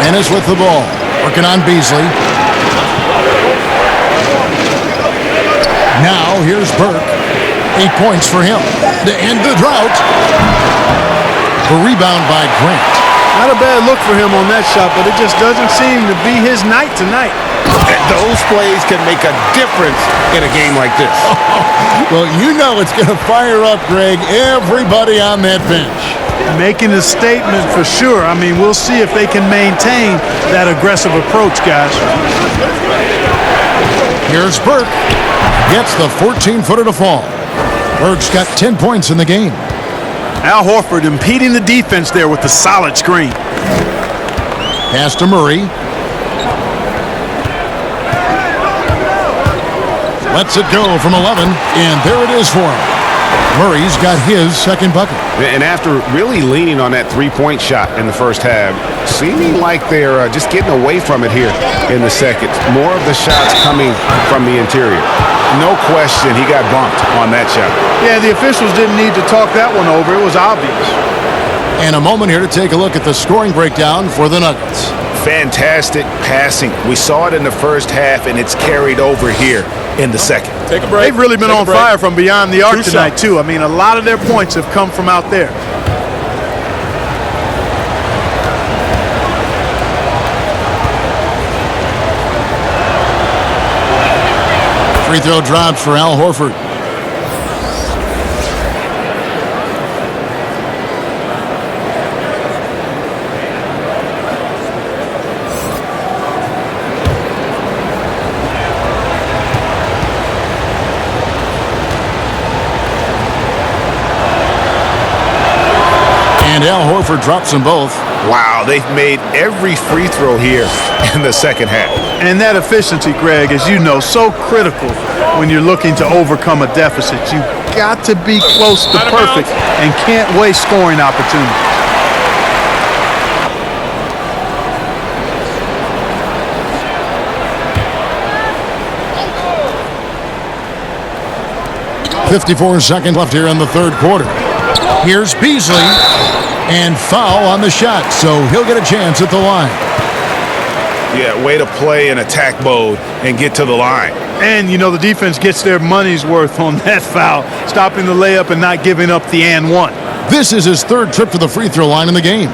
Ennis with the ball. Working on Beasley. Now here's Burke. 8 points for him to end the drought. The rebound by Grant. Not a bad look for him on that shot, but it just doesn't seem to be his night tonight. Those plays can make a difference in a game like this. Well, you know it's going to fire up, Greg, everybody on that bench. Making a statement for sure. I mean, we'll see if they can maintain that aggressive approach, guys. Here's Burke. Gets the 14-footer to fall. Burke's got 10 points in the game. Al Horford impeding the defense there with the solid screen. Pass to Murray. Lets it go from 11, and there it is for him. Murray's got his second bucket. And after really leaning on that three-point shot in the first half, seeming like they're just getting away from it here in the second. More of the shots coming from the interior. No question he got bumped on that shot. Yeah, the officials didn't need to talk that one over. It was obvious. And a moment here to take a look at the scoring breakdown for the Nuggets. Fantastic passing. We saw it in the first half, and it's carried over here in the second. Take a break. They've really been on fire from beyond the arc tonight, too. I mean, a lot of their points have come from out there. Free throw drops for Al Horford. And Al Horford drops them both. Wow, they've made every free throw here in the second half. And that efficiency, Greg, as you know, so critical when you're looking to overcome a deficit. You've got to be close to perfect and can't waste scoring opportunities. .54 seconds left here in the third quarter. Here's Beasley. And foul on the shot, so he'll get a chance at the line. Yeah, way to play in attack mode and get to the line. And, you know, the defense gets their money's worth on that foul, stopping the layup and not giving up the and one. This is his third trip to the free throw line in the game.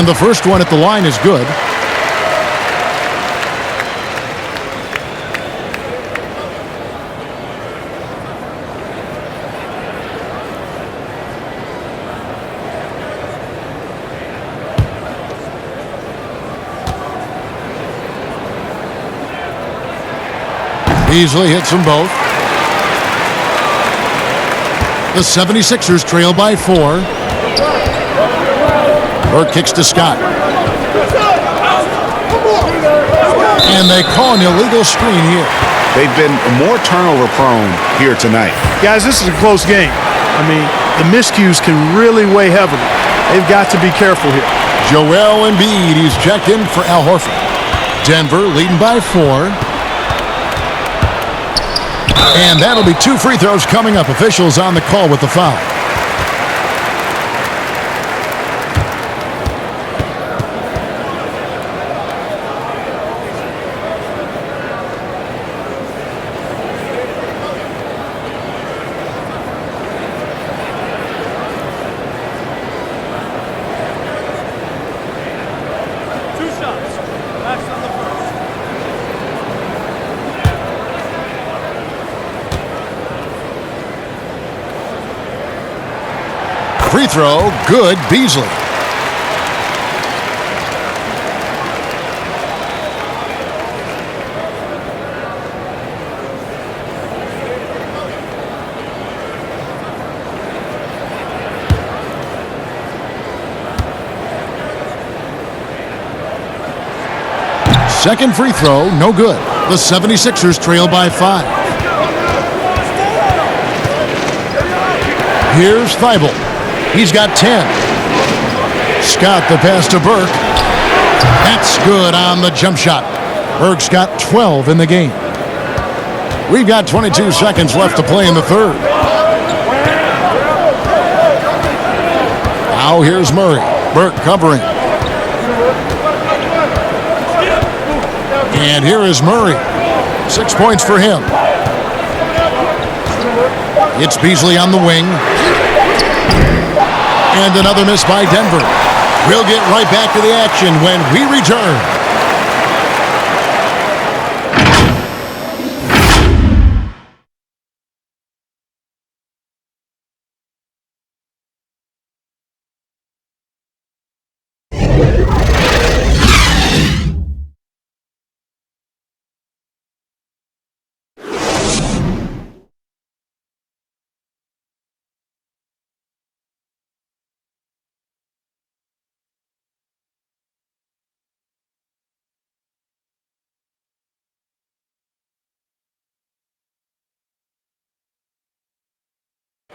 And the first one at the line is good. Beasley hits them both. The 76ers trail by 4. Burke kicks to Scott. And they call an illegal screen here. They've been more turnover prone here tonight. Guys, this is a close game. I mean, the miscues can really weigh heavily. They've got to be careful here. Joel Embiid, he's checked in for Al Horford. Denver leading by 4. And that'll be 2 free throws coming up. Officials on the call with the foul. Free throw, good, Beasley. Second free throw, no good. The 76ers trail by 5. Here's Thibault. He's got 10. Scott the pass to Burke. That's good on the jump shot. Burke's got 12 in the game. We've got 22 seconds left to play in the third. Now here's Murray. Burke covering. And here is Murray. 6 points for him. It's Beasley on the wing. And another miss by Denver. We'll get right back to the action when we return.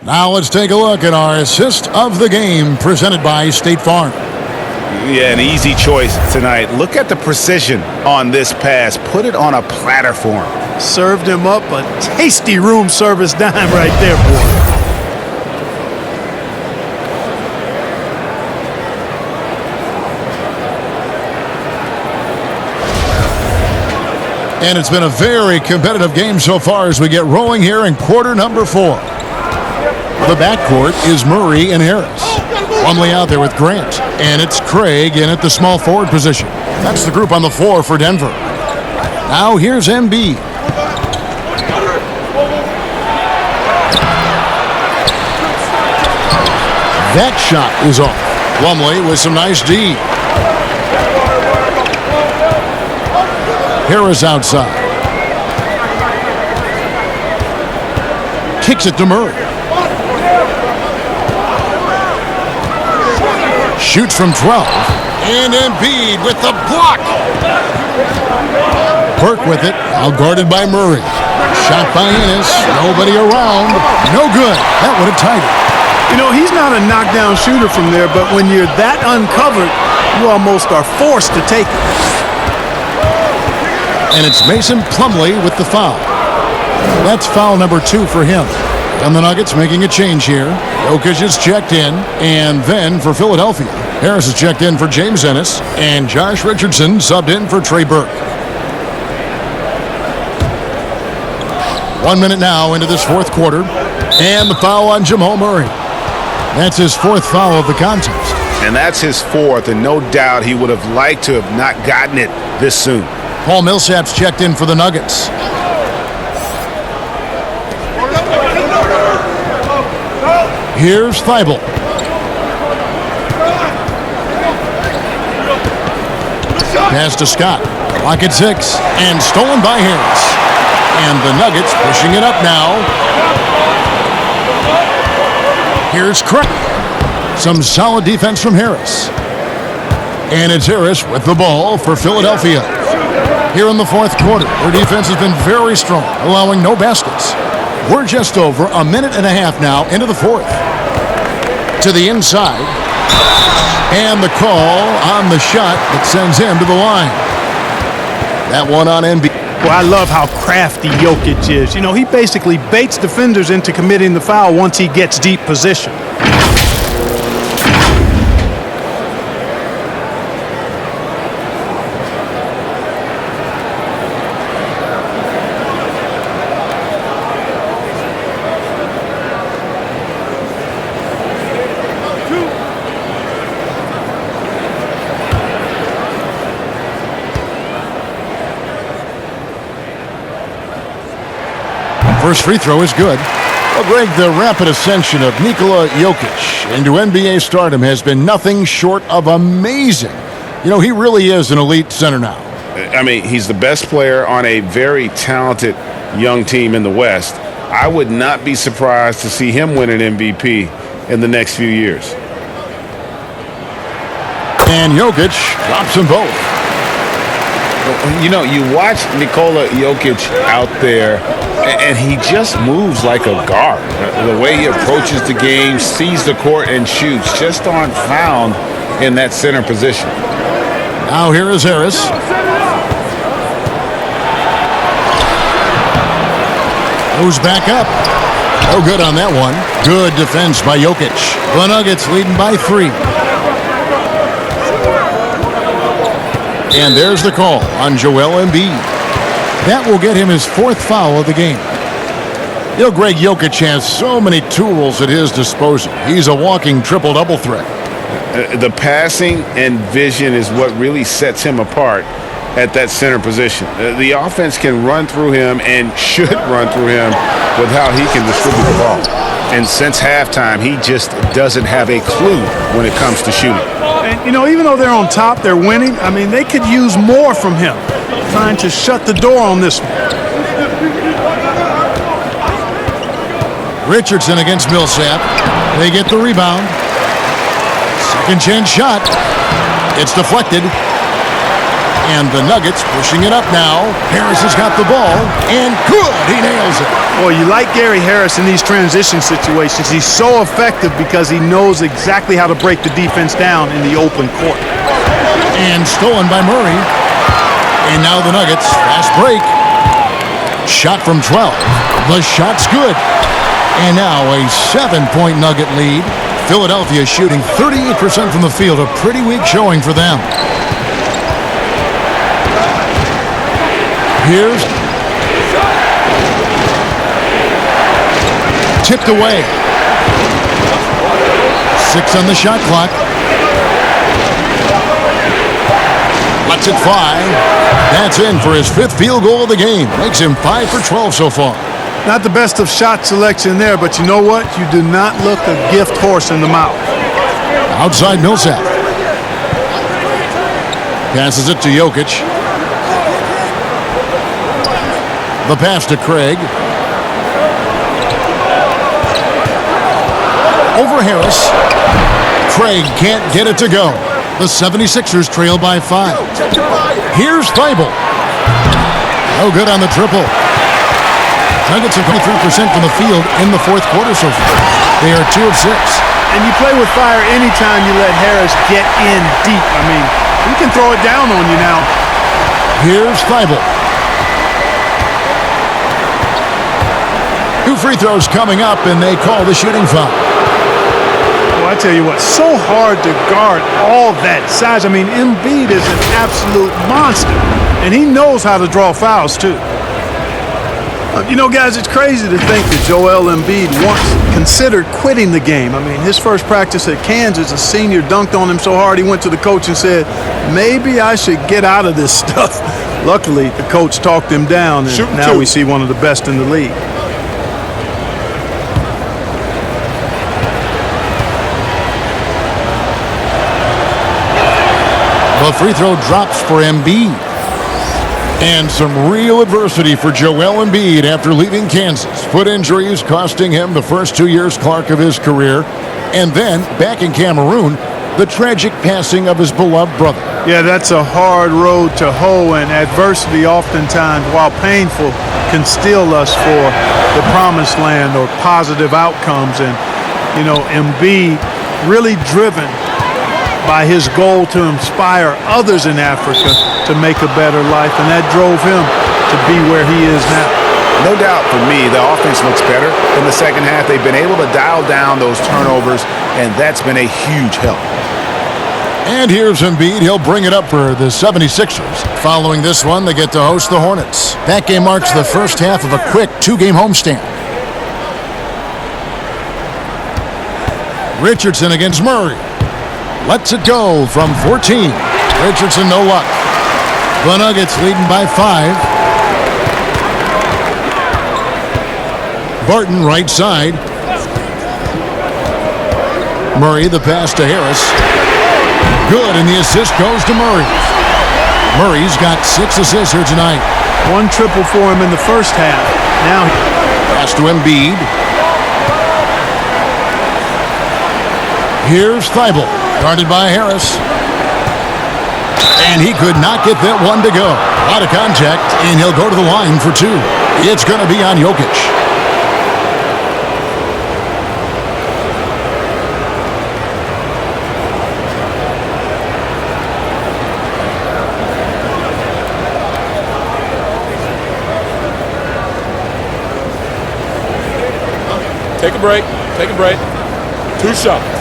Now let's take a look at our assist of the game presented by State Farm. Yeah, an easy choice tonight. Look at the precision on this pass. Put it on a platter for him. Served him up a tasty room service dime right there, boy. And it's been a very competitive game so far as we get rolling here in quarter number 4. The backcourt is Murray and Harris. Plumlee out there with Grant. And it's Craig in at the small forward position. That's the group on the floor for Denver. Now here's Embiid. That shot is off. Plumlee with some nice D. Harris outside. Kicks it to Murray. Shoots from 12. And Embiid with the block. Burke with it. Out guarded by Murray. Shot by Ennis. Nobody around. No good. That would have tied it. You know, he's not a knockdown shooter from there, but when you're that uncovered, you almost are forced to take it. And it's Mason Plumlee with the foul. That's foul number 2 for him. And the Nuggets making a change here. Jokic is checked in. And then for Philadelphia, Harris is checked in for James Ennis. And Josh Richardson subbed in for Trey Burke. 1 minute now into this fourth quarter. And the foul on Jamal Murray. That's his 4th foul of the contest. And that's his fourth, and no doubt he would have liked to have not gotten it this soon. Paul Millsap's checked in for the Nuggets. Here's Thibault. Pass to Scott. Clock at 6. And stolen by Harris. And the Nuggets pushing it up now. Here's Craig. Some solid defense from Harris. And it's Harris with the ball for Philadelphia. Here in the fourth quarter, their defense has been very strong, allowing no baskets. We're just over a minute and a half now into the fourth. To the inside. And the call on the shot that sends him to the line. That one on NBA. Well, I love how crafty Jokic is. You know, he basically baits defenders into committing the foul once he gets deep position. First free throw is good. Well, Greg, the rapid ascension of Nikola Jokic into NBA stardom has been nothing short of amazing. You know, he really is an elite center now. I mean, he's the best player on a very talented young team in the West. I would not be surprised to see him win an MVP in the next few years. And Jokic drops them both. You know, you watch Nikola Jokic out there, and he just moves like a guard. The way he approaches the game, sees the court, and shoots, just aren't found in that center position. Now here is Harris. Goes back up. No good on that one. Good defense by Jokic. The Nuggets leading by 3. And there's the call on Joel Embiid. That will get him his 4th foul of the game. You know, Greg, Jokic has so many tools at his disposal. He's a walking triple-double threat. The passing and vision is what really sets him apart at that center position. The offense can run through him and should run through him with how he can distribute the ball. And since halftime, he just doesn't have a clue when it comes to shooting. And, you know, even though they're on top, they're winning. I mean, they could use more from him. Trying to shut the door on this one. Richardson against Millsap. They get the rebound. Second chance shot. It's deflected. And the Nuggets pushing it up now. Harris has got the ball. And good. He nails it. Well, you like Gary Harris in these transition situations. He's so effective because he knows exactly how to break the defense down in the open court. And stolen by Murray. And now the Nuggets, fast break. Shot from 12. The shot's good. And now a 7-point Nugget lead. Philadelphia shooting 38% from the field. A pretty weak showing for them. Here's tipped away. 6 on the shot clock. Lets it fly. That's in for his 5th field goal of the game. Makes him 5 for 12 so far. Not the best of shot selection there, but you know what? You do not look a gift horse in the mouth. Outside Millsap. Passes it to Jokic. The pass to Craig. Over Harris. Craig can't get it to go. The 76ers trail by 5. Here's Thibault. No good on the triple. Nuggets are 23% from the field in the fourth quarter so far. They are 2 of 6. And you play with fire anytime you let Harris get in deep. I mean, he can throw it down on you now. Here's Thibault. 2 free throws coming up, and they call the shooting foul. Well, I tell you what, so hard to guard all that size. I mean, Embiid is an absolute monster, and he knows how to draw fouls, too. You know, guys, it's crazy to think that Joel Embiid once considered quitting the game. I mean, his first practice at Kansas, a senior dunked on him so hard he went to the coach and said, maybe I should get out of this stuff. Luckily, the coach talked him down, and now we see one of the best in the league. The free throw drops for Embiid. And some real adversity for Joel Embiid after leaving Kansas. Foot injuries costing him the first 2 years Clark of his career. And then, back in Cameroon, the tragic passing of his beloved brother. Yeah, that's a hard road to hoe, and adversity oftentimes, while painful, can steel us for the promised land or positive outcomes. And, you know, Embiid really driven by his goal to inspire others in Africa to make a better life, and that drove him to be where he is now. No doubt for me, the offense looks better in the second half. They've been able to dial down those turnovers, and that's been a huge help. And here's Embiid. He'll bring it up for the 76ers. Following this one, they get to host the Hornets. That game marks the first half of a quick 2-game homestand. Richardson against Murray. Lets it go from 14. Richardson, no luck. The Nuggets leading by 5. Barton, right side. Murray, the pass to Harris. Good, and the assist goes to Murray. Murray's got 6 assists here tonight. 1 triple for him in the first half. Now pass to Embiid. Here's Thibault, guarded by Harris. And he could not get that one to go. A lot of contact, and he'll go to the line for 2. It's going to be on Jokic. Take a break. Take a break. 2 shots.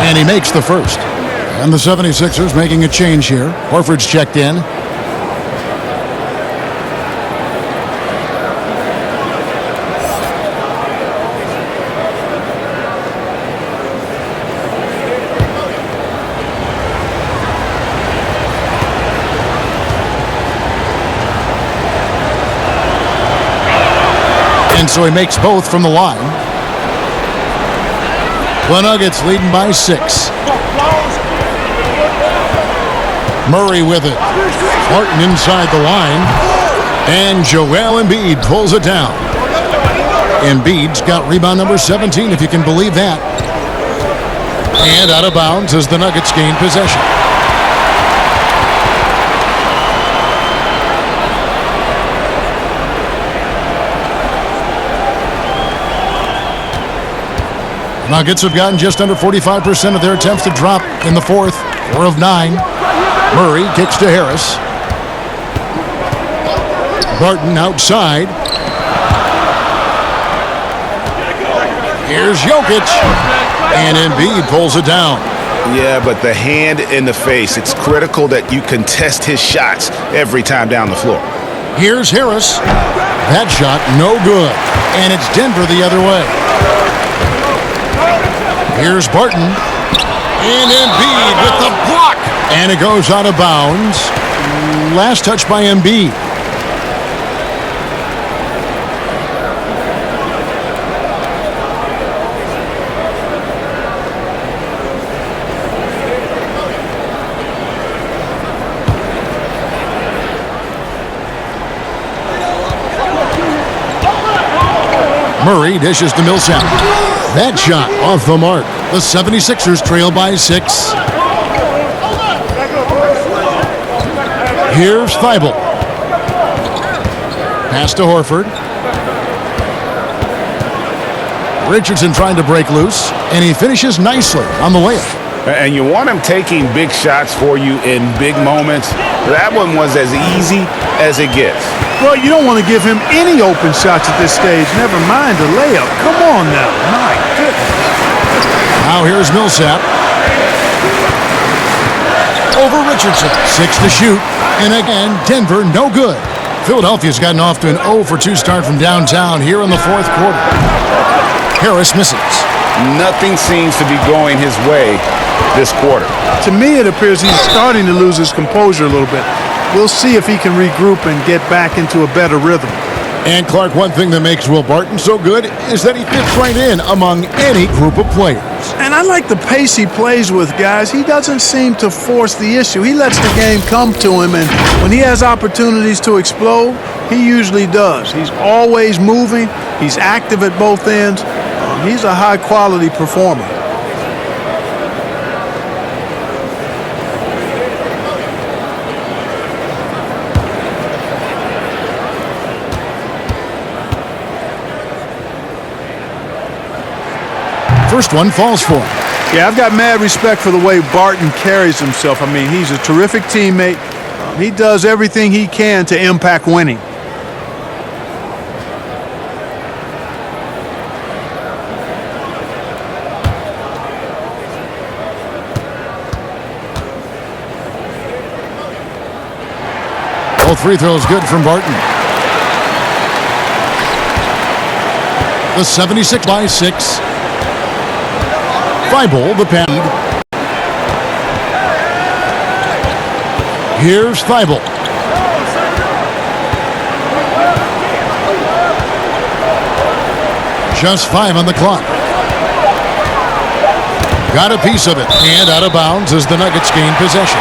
And he makes the first. And the 76ers making a change here. Horford's checked in. And so he makes both from the line. The Nuggets leading by 6. Murray with it. Martin inside the line. And Joel Embiid pulls it down. Embiid's got rebound number 17, if you can believe that. And out of bounds as the Nuggets gain possession. Nuggets have gotten just under 45% of their attempts to drop in the fourth. 4 of 9. Murray kicks to Harris. Barton outside. Here's Jokic. And Embiid pulls it down. Yeah, but the hand in the face, it's critical that you contest his shots every time down the floor. Here's Harris. That shot no good. And it's Denver the other way. Here's Barton. And Embiid with the block. And it goes out of bounds. Last touch by Embiid. Murray dishes to Millsap. That shot off the mark. The 76ers trail by 6. Here's Thibault. Pass to Horford. Richardson trying to break loose, and he finishes nicely on the layup. And you want him taking big shots for you in big moments. That one was as easy as it gets. Well, you don't want to give him any open shots at this stage, never mind a layup. Come on now. My goodness. Here's Millsap. Over Richardson. 6 to shoot. And again, Denver, no good. Philadelphia's gotten off to an 0 for 2 start from downtown here in the fourth quarter. Harris misses. Nothing seems to be going his way this quarter. To me, it appears he's starting to lose his composure a little bit. We'll see if he can regroup and get back into a better rhythm. And Clark, one thing that makes Will Barton so good is that he fits right in among any group of players. And I like the pace he plays with, guys. He doesn't seem to force the issue. He lets the game come to him, and when he has opportunities to explode, he usually does. He's always moving. He's active at both ends. He's a high-quality performer. First one falls for him. Yeah, I've got mad respect for the way Barton carries himself. I mean, he's a terrific teammate. He does everything he can to impact winning. Both free throws good from Barton. The 76 by 6. Thibault, the pad. Here's Thibault. Just 5 on the clock. Got a piece of it. And out of bounds as the Nuggets gain possession.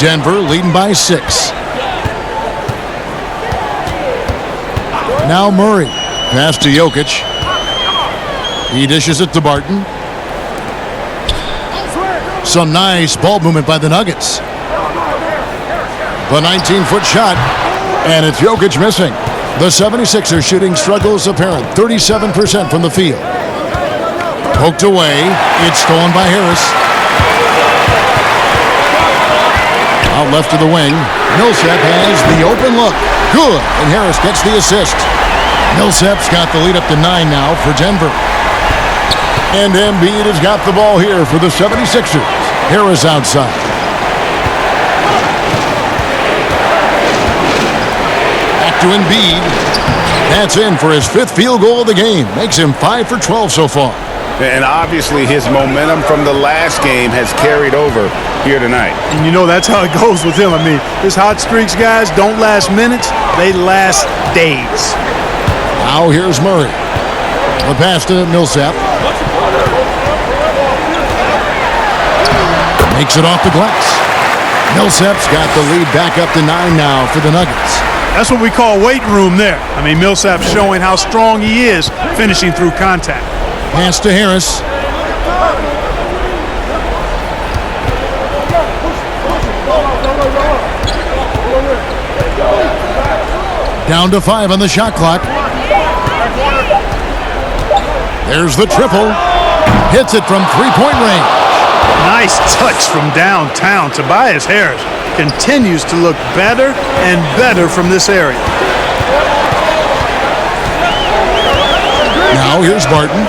Denver leading by 6. Now Murray. Pass to Jokic. He dishes it to Barton. Some nice ball movement by the Nuggets. The 19-foot shot. And it's Jokic missing. The 76ers shooting struggles apparent. 37% from the field. Poked away. It's stolen by Harris. Out left to the wing. Millsap has the open look. Good. And Harris gets the assist. Millsap's got the lead up to 9 now for Denver. And Embiid has got the ball here for the 76ers. Harris outside. Back to Embiid. That's in for his 5th field goal of the game. Makes him 5 for 12 so far. And obviously his momentum from the last game has carried over here tonight. And you know that's how it goes with him. I mean, his hot streaks, guys, don't last minutes. They last days. Now here's Murray. The pass to Millsap. Makes it off the glass. Millsap's got the lead back up to 9 now for the Nuggets. That's what we call weight room there. I mean, Millsap's showing how strong he is finishing through contact. Pass to Harris. Down to 5 on the shot clock. There's the triple. Hits it from 3-point range. Nice touch from downtown. Tobias Harris continues to look better and better from this area. Now here's Barton.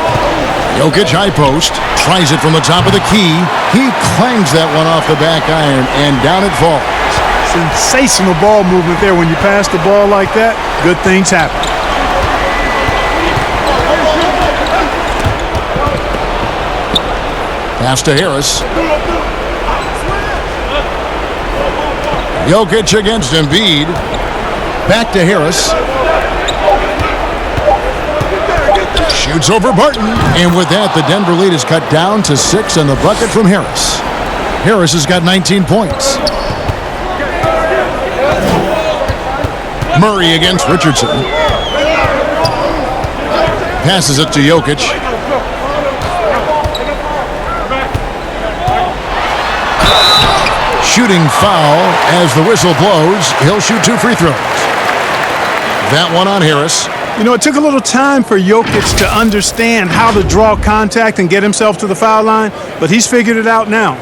Jokic high post. Tries it from the top of the key. He clangs that one off the back iron, and down it falls. Sensational ball movement there. When you pass the ball like that, good things happen. Pass to Harris. Jokic against Embiid. Back to Harris. Shoots over Barton. And with that, the Denver lead is cut down to 6 and the bucket from Harris. Harris has got 19 points. Murray against Richardson. Passes it to Jokic. Shooting foul as the whistle blows. He'll shoot 2 free throws. That one on Harris. You know, it took a little time for Jokic to understand how to draw contact and get himself to the foul line, but he's figured it out now.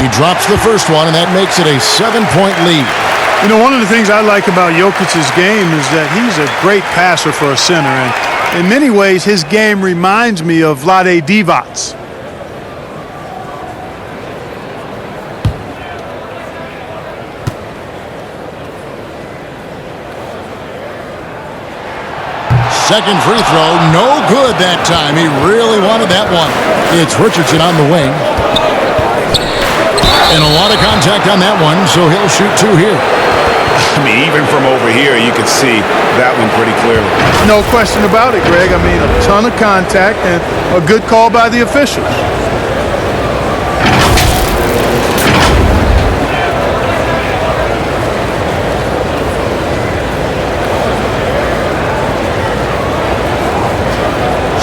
He drops the first one, and that makes it a 7-point lead. You know, one of the things I like about Jokic's game is that he's a great passer for a center, and in many ways, his game reminds me of Vlade Divac's. Second free throw, no good that time. He really wanted that one. It's Richardson on the wing. And a lot of contact on that one, so he'll shoot two here. I mean, even from over here, you can see that one pretty clearly. No question about it, Greg. I mean, a ton of contact and a good call by the officials.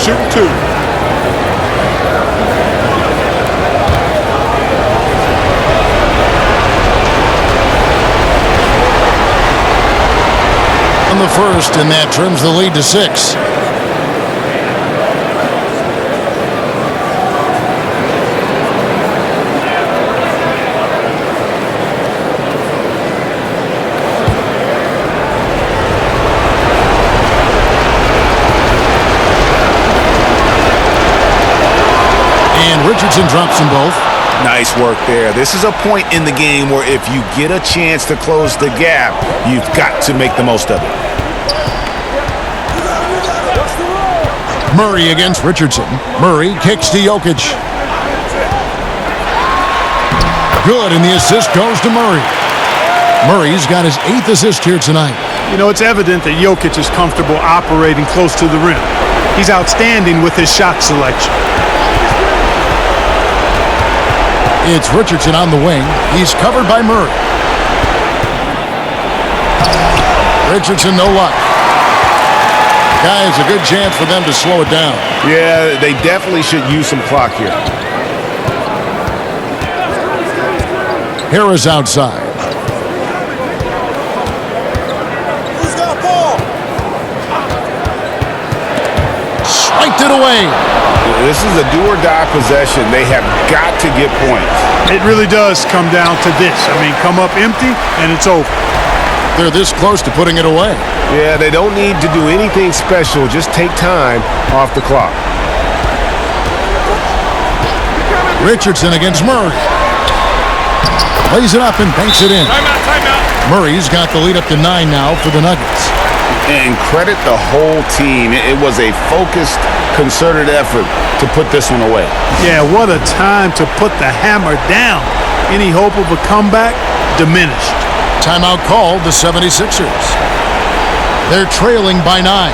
Shooting two. On the first, and that trims the lead to 6. And Richardson drops them both. Nice work there. This is a point in the game where if you get a chance to close the gap, you've got to make the most of it. Murray against Richardson. Murray kicks to Jokic. Good, and the assist goes to Murray. Murray's got his 8th assist here tonight. You know, it's evident that Jokic is comfortable operating close to the rim. He's outstanding with his shot selection. It's Richardson on the wing. He's covered by Murray. Richardson, no luck. Guys, a good chance for them to slow it down. Yeah, they definitely should use some clock here. Harris outside. Who's got ball? Swiped it away. This is a do-or-die possession. They have got to get points. It really does come down to this. I mean, come up empty, and it's over. They're this close to putting it away. Yeah, they don't need to do anything special. Just take time off the clock. Richardson against Murray. Lays it up and banks it in. Timeout. Murray's got the lead up to 9 now for the Nuggets. And credit the whole team. It was a focused, concerted effort to put this one away. Yeah, what a time to put the hammer down. Any hope of a comeback diminished. Timeout called the 76ers. They're trailing by 9.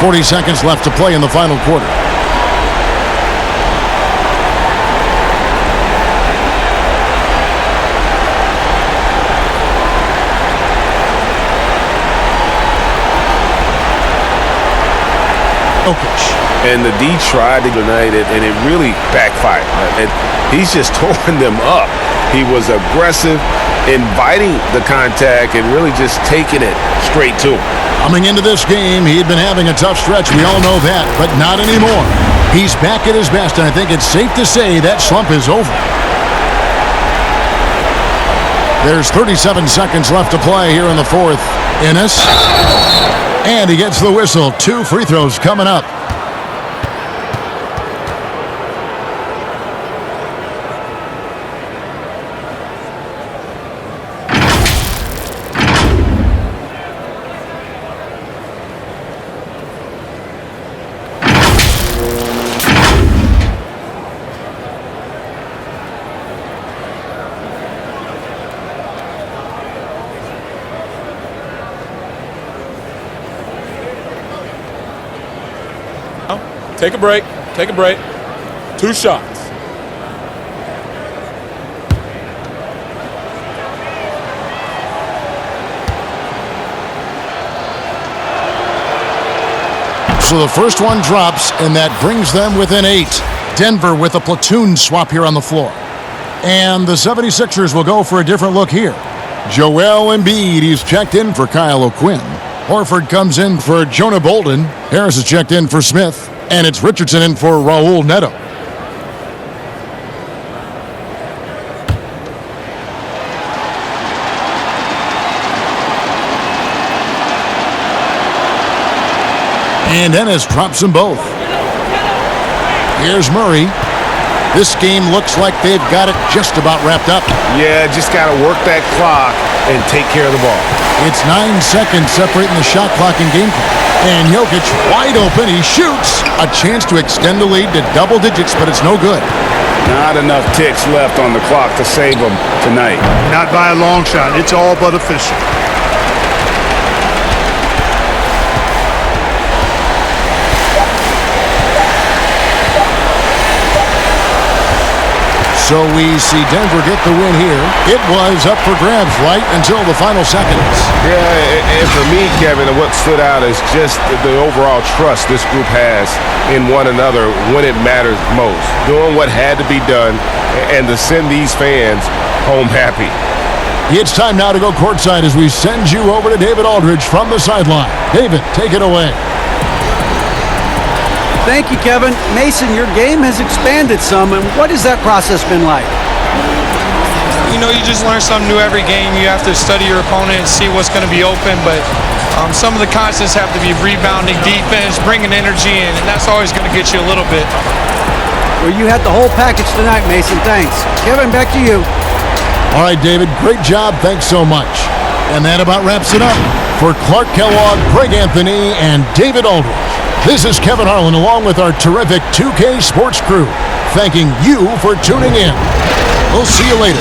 40 seconds left to play in the final quarter. And the D tried to tonight, and it really backfired. And he's just torn them up. He was aggressive, inviting the contact, and really just taking it straight to him. Coming into this game, he had been having a tough stretch. We all know that, but not anymore. He's back at his best, and I think it's safe to say that slump is over. There's 37 seconds left to play here in the fourth. Ennis. And he gets the whistle. 2 free throws coming up. Take a break. 2 shots. So the first one drops, and that brings them within 8. Denver with a platoon swap here on the floor. And the 76ers will go for a different look here. Joel Embiid, he's checked in for Kyle O'Quinn. Horford comes in for Jonah Bolden. Harris is checked in for Smith. And it's Richardson in for Raul Neto. And Ennis drops them both. Here's Murray. This game looks like they've got it just about wrapped up. Yeah, just got to work that clock and take care of the ball. It's 9 seconds separating the shot clock and game clock. And Jokic wide open. He shoots. A chance to extend the lead to double digits, but it's no good. Not enough ticks left on the clock to save them tonight. Not by a long shot. It's all but official. So we see Denver get the win here. It was up for grabs right until the final seconds. Yeah, and for me, Kevin, what stood out is just the overall trust this group has in one another when it matters most. Doing what had to be done and to send these fans home happy. It's time now to go courtside as we send you over to David Aldridge from the sideline. David, take it away. Thank you, Kevin. Mason, your game has expanded some, and what has that process been like? You know, you just learn something new every game. You have to study your opponent and see what's going to be open, but some of the constants have to be rebounding, defense, bringing energy in, and that's always going to get you a little bit. Well, you had the whole package tonight, Mason. Thanks. Kevin, back to you. All right, David, great job. Thanks so much. And that about wraps it up. For Clark Kellogg, Greg Anthony, and David Aldridge, this is Kevin Harlan along with our terrific 2K Sports crew, thanking you for tuning in. We'll see you later.